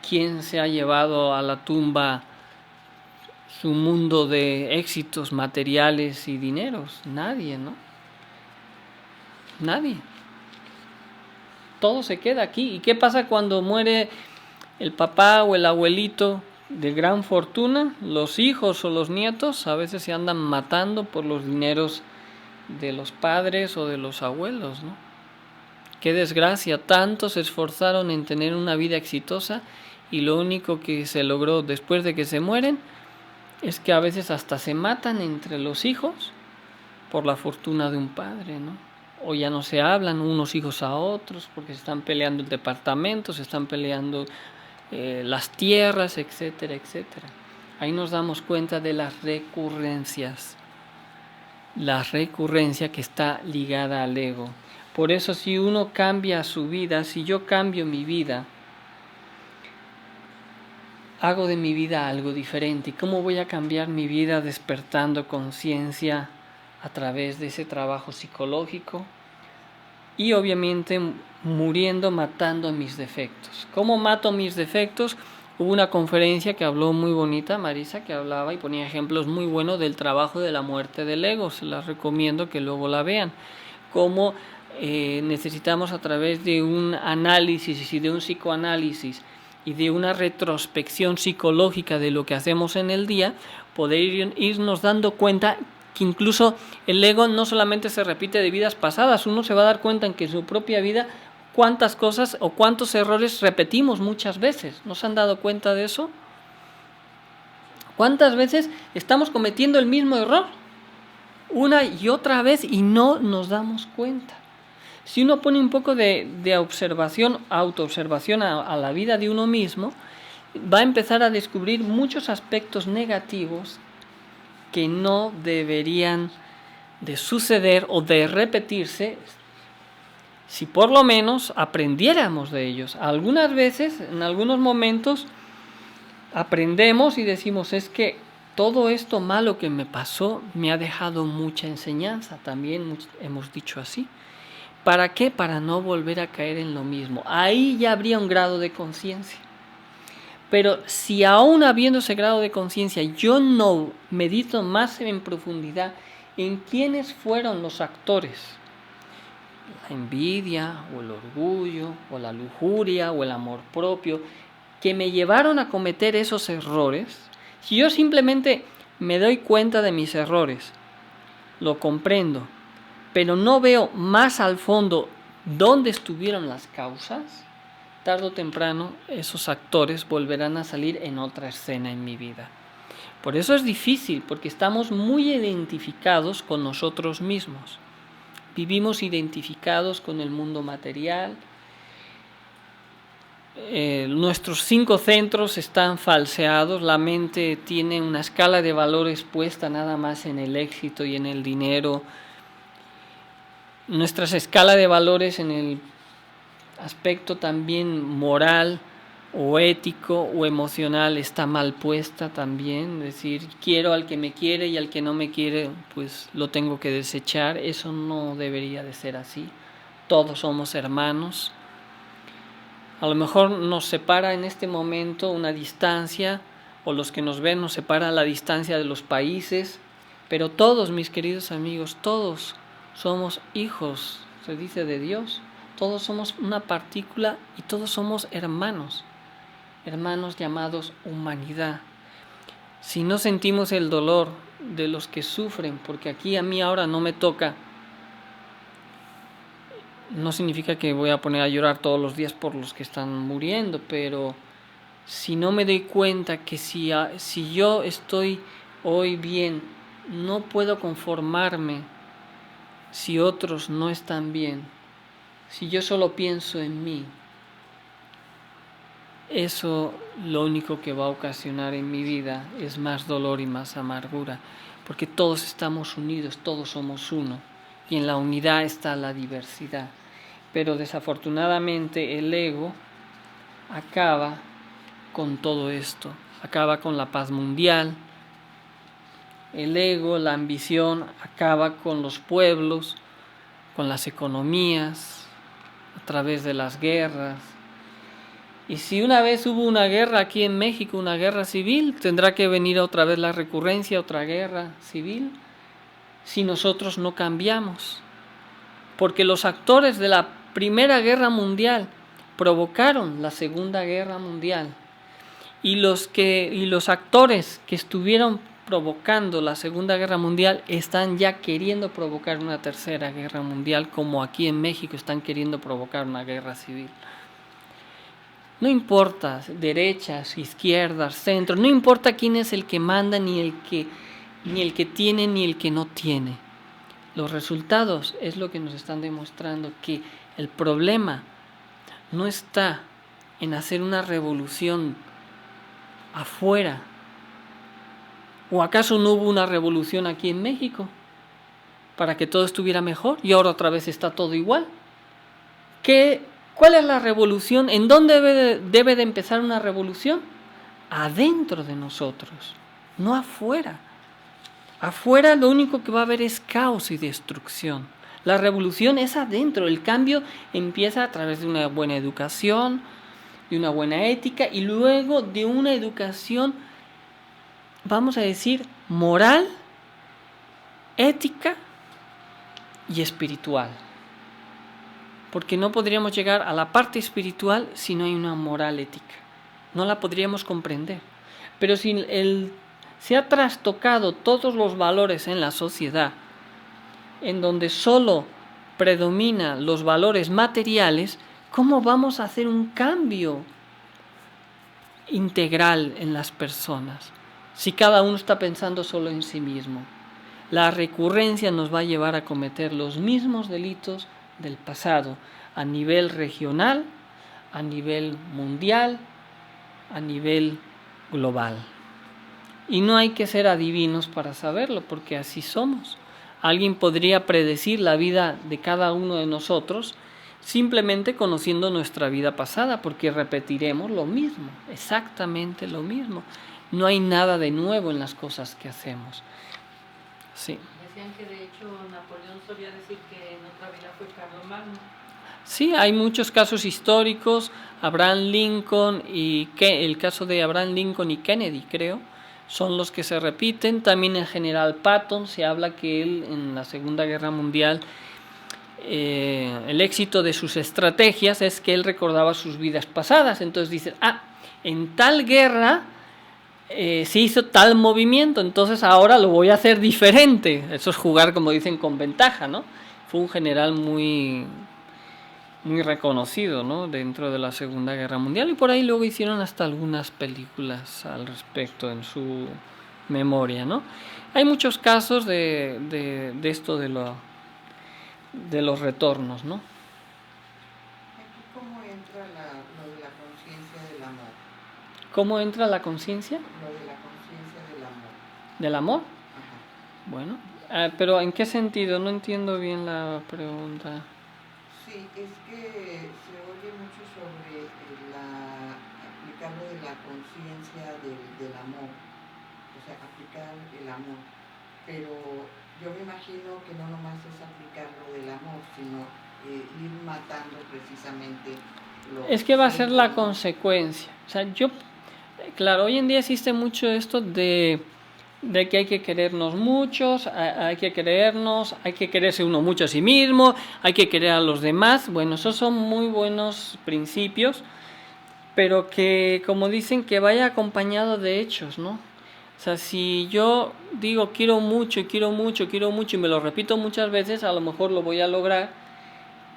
¿quién se ha llevado a la tumba su mundo de éxitos materiales y dineros? Nadie, ¿no? Nadie. Todo se queda aquí. ¿Y qué pasa cuando muere el papá o el abuelito de gran fortuna? Los hijos o los nietos a veces se andan matando por los dineros de los padres o de los abuelos, ¿no? Qué desgracia, tantos se esforzaron en tener una vida exitosa y lo único que se logró después de que se mueren es que a veces hasta se matan entre los hijos por la fortuna de un padre, ¿no? O ya no se hablan unos hijos a otros porque se están peleando el departamento, se están peleando las tierras, etcétera, etcétera. Ahí nos damos cuenta de las recurrencias, la recurrencia que está ligada al ego. Por eso si uno cambia su vida, si yo cambio mi vida, hago de mi vida algo diferente. ¿Y cómo voy a cambiar mi vida? Despertando conciencia a través de ese trabajo psicológico y obviamente muriendo, matando mis defectos. ¿Cómo mato mis defectos? Hubo una conferencia que habló muy bonita, Marisa, que hablaba y ponía ejemplos muy buenos del trabajo de la muerte del ego. Se las recomiendo que luego la vean. Cómo necesitamos a través de un análisis y de un psicoanálisis y de una retrospección psicológica de lo que hacemos en el día, poder irnos dando cuenta que incluso el ego no solamente se repite de vidas pasadas, uno se va a dar cuenta en que en su propia vida cuántas cosas o cuántos errores repetimos muchas veces. ¿No se han dado cuenta de eso? ¿Cuántas veces estamos cometiendo el mismo error? Una y otra vez y no nos damos cuenta. Si uno pone un poco de observación, autoobservación a la vida de uno mismo, va a empezar a descubrir muchos aspectos negativos que no deberían de suceder o de repetirse si por lo menos aprendiéramos de ellos. Algunas veces, en algunos momentos, aprendemos y decimos, es que todo esto malo que me pasó me ha dejado mucha enseñanza, también hemos dicho así. ¿Para qué? Para no volver a caer en lo mismo. Ahí ya habría un grado de conciencia. Pero si aún habiendo ese grado de conciencia yo no medito más en profundidad en quiénes fueron los actores, la envidia o el orgullo o la lujuria o el amor propio que me llevaron a cometer esos errores, si yo simplemente me doy cuenta de mis errores, lo comprendo, pero no veo más al fondo dónde estuvieron las causas, tarde o temprano esos actores volverán a salir en otra escena en mi vida. Por eso es difícil, porque estamos muy identificados con nosotros mismos. Vivimos identificados con el mundo material. nuestros 5 centros están falseados, la mente tiene una escala de valores puesta nada más en el éxito y en el dinero. Nuestra escala de valores en el aspecto también moral o ético o emocional está mal puesta también, es decir, quiero al que me quiere y al que no me quiere pues lo tengo que desechar. Eso no debería de ser así. Todos somos hermanos. A lo mejor nos separa en este momento una distancia, o los que nos ven nos separa la distancia de los países, pero todos, mis queridos amigos, todos somos hijos, se dice, de Dios. Todos somos una partícula y todos somos hermanos, hermanos llamados humanidad. Si no sentimos el dolor de los que sufren, porque aquí a mí ahora no me toca, no significa que voy a poner a llorar todos los días por los que están muriendo, pero si no me doy cuenta que si yo estoy hoy bien, no puedo conformarme si otros no están bien, si yo solo pienso en mí, eso lo único que va a ocasionar en mi vida es más dolor y más amargura, porque todos estamos unidos, todos somos uno, y en la unidad está la diversidad. Pero desafortunadamente el ego acaba con todo esto, acaba con la paz mundial. El ego, la ambición, acaba con los pueblos, con las economías, a través de las guerras. Y si una vez hubo una guerra aquí en México, una guerra civil, tendrá que venir otra vez la recurrencia, otra guerra civil, si nosotros no cambiamos. Porque los actores de la Primera Guerra Mundial provocaron la Segunda Guerra Mundial. Y los actores que estuvieron provocando la Segunda Guerra Mundial están ya queriendo provocar una Tercera Guerra Mundial, como aquí en México están queriendo provocar una guerra civil. No importa derechas, izquierdas, centro, no importa quién es el que manda, ni el que tiene, ni el que no tiene. Los resultados es lo que nos están demostrando, que el problema no está en hacer una revolución afuera. ¿O acaso no hubo una revolución aquí en México para que todo estuviera mejor y ahora otra vez está todo igual? ¿Cuál es la revolución? ¿En dónde debe de empezar una revolución? Adentro de nosotros, no afuera. Afuera lo único que va a haber es caos y destrucción. La revolución es adentro. El cambio empieza a través de una buena educación, de una buena ética y luego de una educación, vamos a decir, moral, ética y espiritual. Porque no podríamos llegar a la parte espiritual si no hay una moral ética. No la podríamos comprender. Pero si se ha trastocado todos los valores en la sociedad, en donde solo predominan los valores materiales, ¿cómo vamos a hacer un cambio integral en las personas si cada uno está pensando solo en sí mismo? La recurrencia nos va a llevar a cometer los mismos delitos del pasado, a nivel regional, a nivel mundial, a nivel global. Y no hay que ser adivinos para saberlo, porque así somos. Alguien podría predecir la vida de cada uno de nosotros simplemente conociendo nuestra vida pasada, porque repetiremos lo mismo, exactamente lo mismo. No hay nada de nuevo en las cosas que hacemos. Sí. Decían que de hecho Napoleón solía decir que en otra vida fue Carlomagno. Sí, hay muchos casos históricos, Abraham Lincoln y el caso de Abraham Lincoln y Kennedy, creo, son los que se repiten. También el general Patton, se habla que él en la Segunda Guerra Mundial, el éxito de sus estrategias es que él recordaba sus vidas pasadas. Entonces dice, en tal guerra se hizo tal movimiento, entonces ahora lo voy a hacer diferente. Eso es jugar, como dicen, con ventaja, ¿no? Fue un general muy reconocido, ¿no?, dentro de la Segunda Guerra Mundial, y por ahí luego hicieron hasta algunas películas al respecto en su memoria, ¿no? Hay muchos casos de esto de los retornos, ¿no? Aquí cómo entra lo de la conciencia ¿Cómo entra la conciencia? Lo de la conciencia del amor. ¿Del amor? Ajá. Bueno, pero ¿en qué sentido? No entiendo bien la pregunta. Sí, es que se oye mucho sobre aplicar lo de la conciencia del amor, o sea, aplicar el amor, pero yo me imagino que no nomás es aplicar lo del amor, sino ir matando precisamente Es que va a ser la síntomas. consecuencia. O sea, claro, hoy en día existe mucho esto de que hay que querernos muchos, hay que querernos, hay que quererse uno mucho a sí mismo, hay que querer a los demás. Bueno, esos son muy buenos principios, pero que, como dicen, que vaya acompañado de hechos, ¿no? O sea, si yo digo quiero mucho, quiero mucho, quiero mucho y me lo repito muchas veces, a lo mejor lo voy a lograr,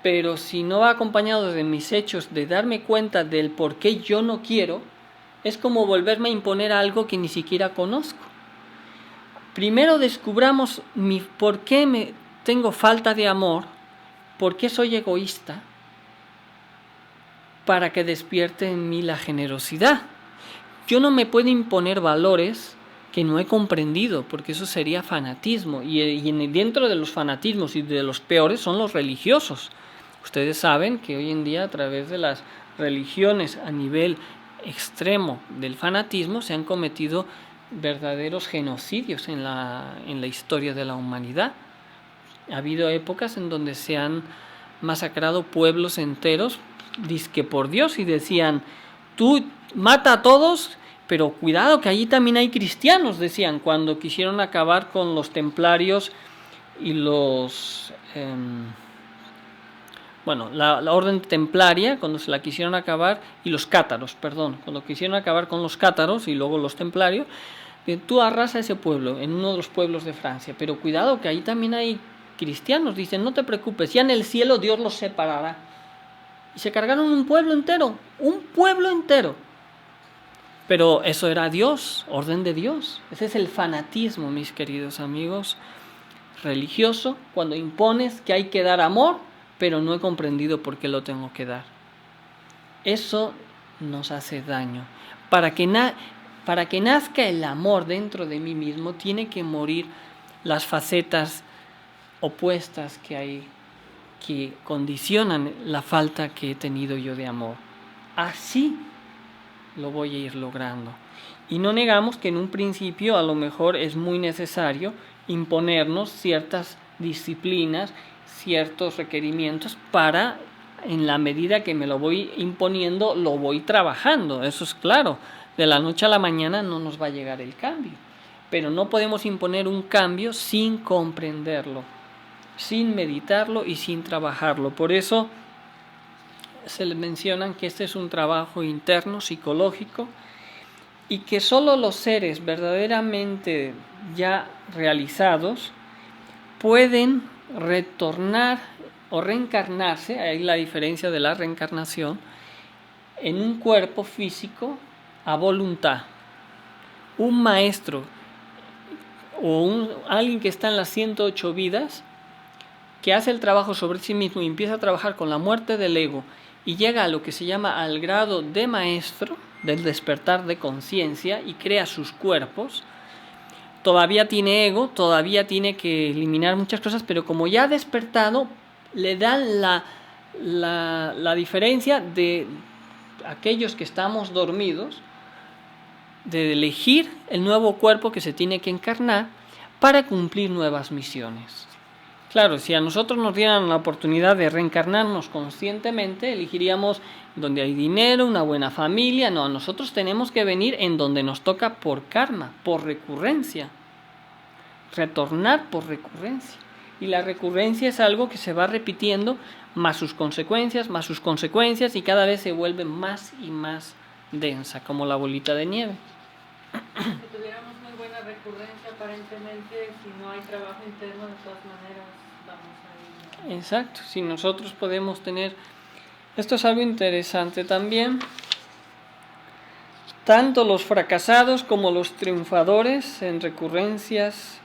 pero si no va acompañado de mis hechos, de darme cuenta del por qué yo no quiero, es como volverme a imponer algo que ni siquiera conozco. Primero descubramos por qué tengo falta de amor, por qué soy egoísta, para que despierte en mí la generosidad. Yo no me puedo imponer valores que no he comprendido, porque eso sería fanatismo. Y dentro de los fanatismos y de los peores son los religiosos. Ustedes saben que hoy en día, a través de las religiones a nivel extremo del fanatismo, se han cometido verdaderos genocidios en la historia de la humanidad. Ha habido épocas en donde se han masacrado pueblos enteros, dizque por Dios, y decían, tú mata a todos, pero cuidado que allí también hay cristianos, decían, cuando quisieron acabar con los templarios y los... la orden templaria, cuando se la quisieron acabar, y los cátaros, cuando quisieron acabar con los cátaros y luego los templarios, tú arrasa ese pueblo, en uno de los pueblos de Francia, pero cuidado que ahí también hay cristianos, dicen, no te preocupes, ya en el cielo Dios los separará. Y se cargaron un pueblo entero. Pero eso era Dios, orden de Dios. Ese es el fanatismo, mis queridos amigos, religioso, cuando impones que hay que dar amor, pero no he comprendido por qué lo tengo que dar. Eso nos hace daño. Para que nazca el amor dentro de mí mismo, tiene que morir las facetas opuestas que hay, que condicionan la falta que he tenido yo de amor. Así lo voy a ir logrando. Y no negamos que en un principio a lo mejor es muy necesario imponernos ciertas disciplinas, ciertos requerimientos para, en la medida que me lo voy imponiendo, lo voy trabajando. Eso es claro. De la noche a la mañana no nos va a llegar el cambio. Pero no podemos imponer un cambio sin comprenderlo, sin meditarlo y sin trabajarlo. Por eso se le mencionan que este es un trabajo interno, psicológico, y que solo los seres verdaderamente ya realizados pueden retornar o reencarnarse, ahí la diferencia de la reencarnación, en un cuerpo físico a voluntad. Un maestro o alguien que está en las 108 vidas, que hace el trabajo sobre sí mismo y empieza a trabajar con la muerte del ego y llega a lo que se llama al grado de maestro, del despertar de conciencia, y crea sus cuerpos, todavía tiene ego, todavía tiene que eliminar muchas cosas, pero como ya ha despertado, le dan la diferencia de aquellos que estamos dormidos, de elegir el nuevo cuerpo que se tiene que encarnar para cumplir nuevas misiones. Claro, si a nosotros nos dieran la oportunidad de reencarnarnos conscientemente, elegiríamos donde hay dinero, una buena familia. No, nosotros tenemos que venir en donde nos toca por karma, por recurrencia. Retornar por recurrencia. Y la recurrencia es algo que se va repitiendo, más sus consecuencias, y cada vez se vuelve más y más densa, como la bolita de nieve. Si tuviéramos muy buena recurrencia, aparentemente, si no hay trabajo interno, de todas maneras vamos a ir. Exacto, si nosotros podemos tener... Esto es algo interesante también. Tanto los fracasados como los triunfadores en recurrencias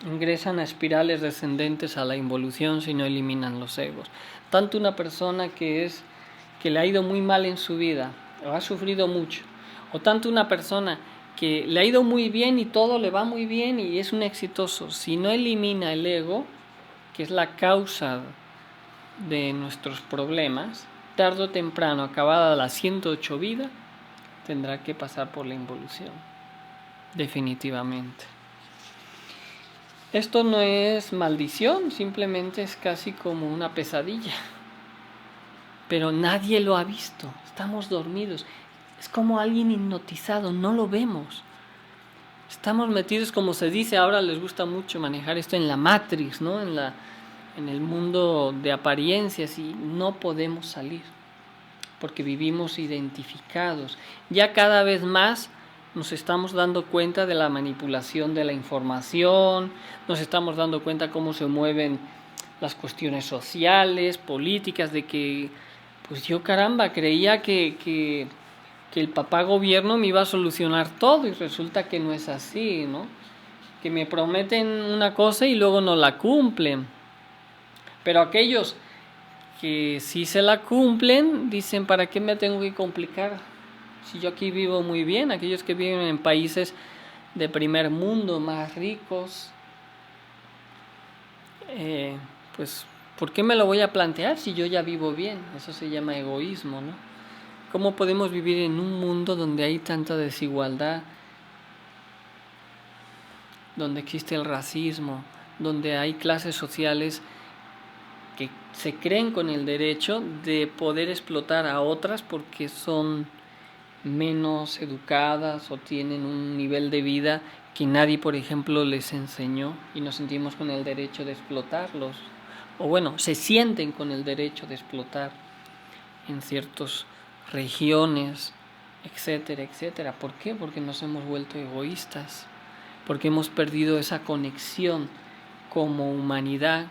ingresan a espirales descendentes a la involución si no eliminan los egos. Tanto una persona que le ha ido muy mal en su vida, o ha sufrido mucho, O tanto una persona que le ha ido muy bien y todo le va muy bien y es un exitoso, si no elimina el ego, que es la causa de nuestros problemas, tarde o temprano, acabada la 108 vida, tendrá que pasar por la involución, definitivamente. Esto no es maldición, simplemente es casi como una pesadilla. Pero nadie lo ha visto, estamos dormidos. Es como alguien hipnotizado, no lo vemos. Estamos metidos, como se dice, ahora les gusta mucho manejar esto en la Matrix, ¿no? En el mundo de apariencias, y no podemos salir porque vivimos identificados. Ya cada vez más nos estamos dando cuenta de la manipulación de la información, nos estamos dando cuenta cómo se mueven las cuestiones sociales, políticas, de que, pues yo caramba, creía que el papá gobierno me iba a solucionar todo y resulta que no es así, ¿no? Que me prometen una cosa y luego no la cumplen. Pero aquellos que sí se la cumplen, dicen, ¿para qué me tengo que complicar? Si yo aquí vivo muy bien. Aquellos que viven en países de primer mundo, más ricos, pues, ¿por qué me lo voy a plantear si yo ya vivo bien? Eso se llama egoísmo, ¿no? ¿Cómo podemos vivir en un mundo donde hay tanta desigualdad, donde existe el racismo, donde hay clases sociales que se creen con el derecho de poder explotar a otras porque son menos educadas o tienen un nivel de vida que nadie, por ejemplo, les enseñó, y nos sentimos con el derecho de explotarlos? O bueno, se sienten con el derecho de explotar en ciertas regiones, etcétera, etcétera. ¿Por qué? Porque nos hemos vuelto egoístas, porque hemos perdido esa conexión como humanidad,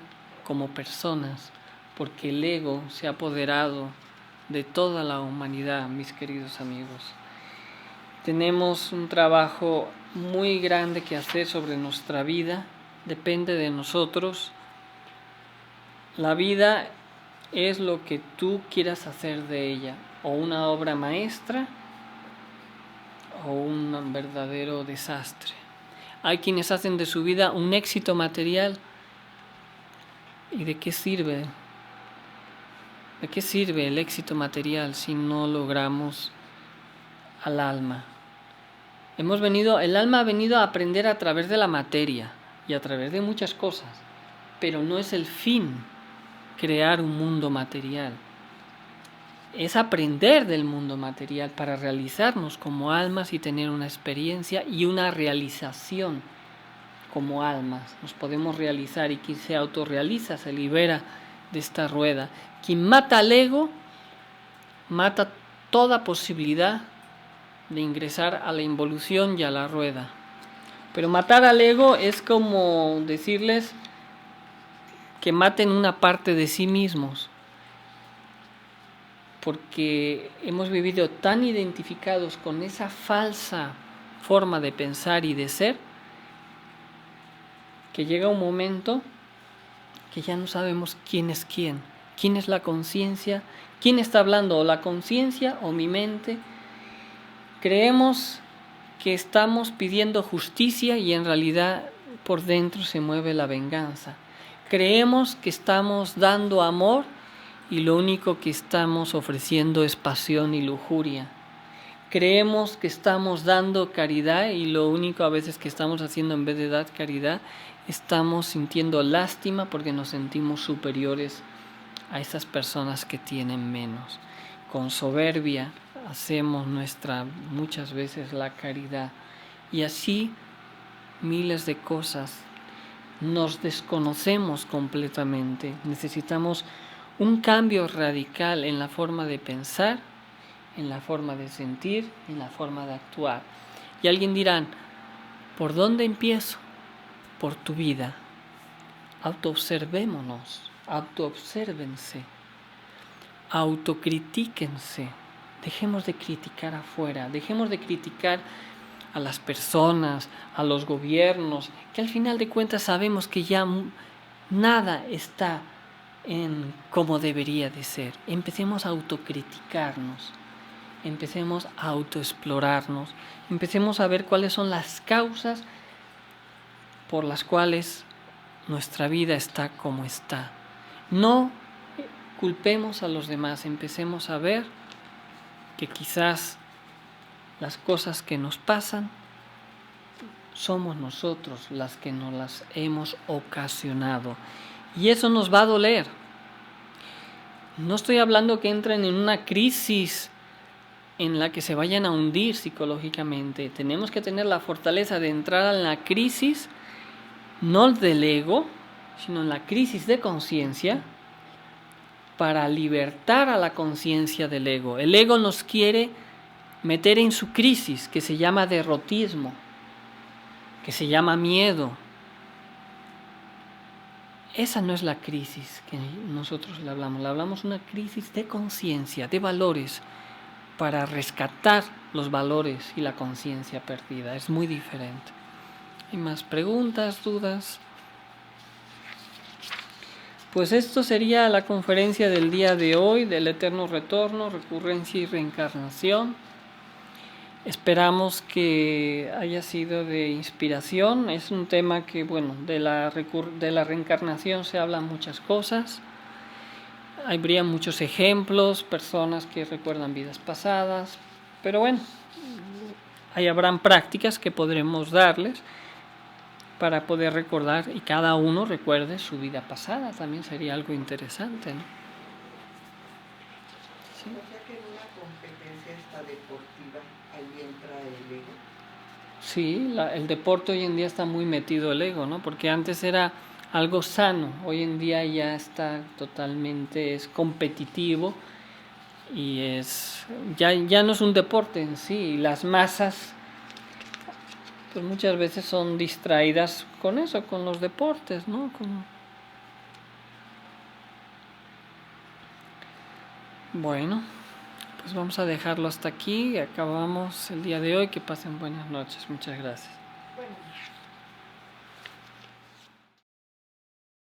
como personas, porque el ego se ha apoderado de toda la humanidad, mis queridos amigos. Tenemos un trabajo muy grande que hacer sobre nuestra vida, depende de nosotros. La vida es lo que tú quieras hacer de ella, o una obra maestra o un verdadero desastre. Hay quienes hacen de su vida un éxito material. ¿Y de qué sirve? ¿De qué sirve el éxito material si no logramos al alma? El alma ha venido a aprender a través de la materia y a través de muchas cosas, pero no es el fin crear un mundo material. Es aprender del mundo material para realizarnos como almas y tener una experiencia y una realización como almas. Nos podemos realizar, y quien se autorrealiza se libera de esta rueda. Quien mata al ego, mata toda posibilidad de ingresar a la involución y a la rueda. Pero matar al ego es como decirles que maten una parte de sí mismos, porque hemos vivido tan identificados con esa falsa forma de pensar y de ser, que llega un momento que ya no sabemos quién es quién es la conciencia, quién está hablando, o la conciencia o mi mente. Creemos que estamos pidiendo justicia y en realidad por dentro se mueve la venganza. Creemos que estamos dando amor y lo único que estamos ofreciendo es pasión y lujuria. Creemos que estamos dando caridad y lo único a veces que estamos haciendo, en vez de dar caridad, estamos sintiendo lástima porque nos sentimos superiores a esas personas que tienen menos. Con soberbia hacemos muchas veces la caridad, y así miles de cosas. Nos desconocemos completamente. Necesitamos un cambio radical en la forma de pensar, en la forma de sentir, en la forma de actuar. Y alguien dirá, ¿por dónde empiezo? Por tu vida. Autoobservémonos, autoobsérvense, autocritíquense. Dejemos de criticar afuera, dejemos de criticar a las personas, a los gobiernos, que al final de cuentas sabemos que ya nada está en como debería de ser. Empecemos a autocriticarnos empecemos a autoexplorarnos, empecemos a ver cuáles son las causas por las cuales nuestra vida está como está. No culpemos a los demás, empecemos a ver que quizás las cosas que nos pasan somos nosotros las que nos las hemos ocasionado. Y eso nos va a doler. No estoy hablando que entren en una crisis en la que se vayan a hundir psicológicamente. Tenemos que tener la fortaleza de entrar en la crisis, no del ego, sino en la crisis de conciencia, para libertar a la conciencia del ego. El ego nos quiere meter en su crisis, que se llama derrotismo, que se llama miedo. Esa no es la crisis que nosotros le hablamos una crisis de conciencia, de valores, para rescatar los valores y la conciencia perdida. Es muy diferente. ¿Hay más preguntas, dudas? Pues esto sería la conferencia del día de hoy, del eterno retorno, recurrencia y reencarnación. Esperamos que haya sido de inspiración. Es un tema que, bueno, de la reencarnación se hablan muchas cosas. Habría muchos ejemplos, personas que recuerdan vidas pasadas, pero bueno, ahí habrán prácticas que podremos darles para poder recordar y cada uno recuerde su vida pasada. También sería algo interesante, ¿no? Sí. O sea que en una competencia esta deportiva, ahí entra el ego. Sí, el deporte hoy en día está muy metido el ego, ¿no? Porque antes era algo sano, hoy en día ya está totalmente, es competitivo y ya no es un deporte en sí, y las masas pues muchas veces son distraídas con eso, con los deportes, ¿no? Bueno, pues vamos a dejarlo hasta aquí, acabamos el día de hoy, que pasen buenas noches, muchas gracias. Bueno.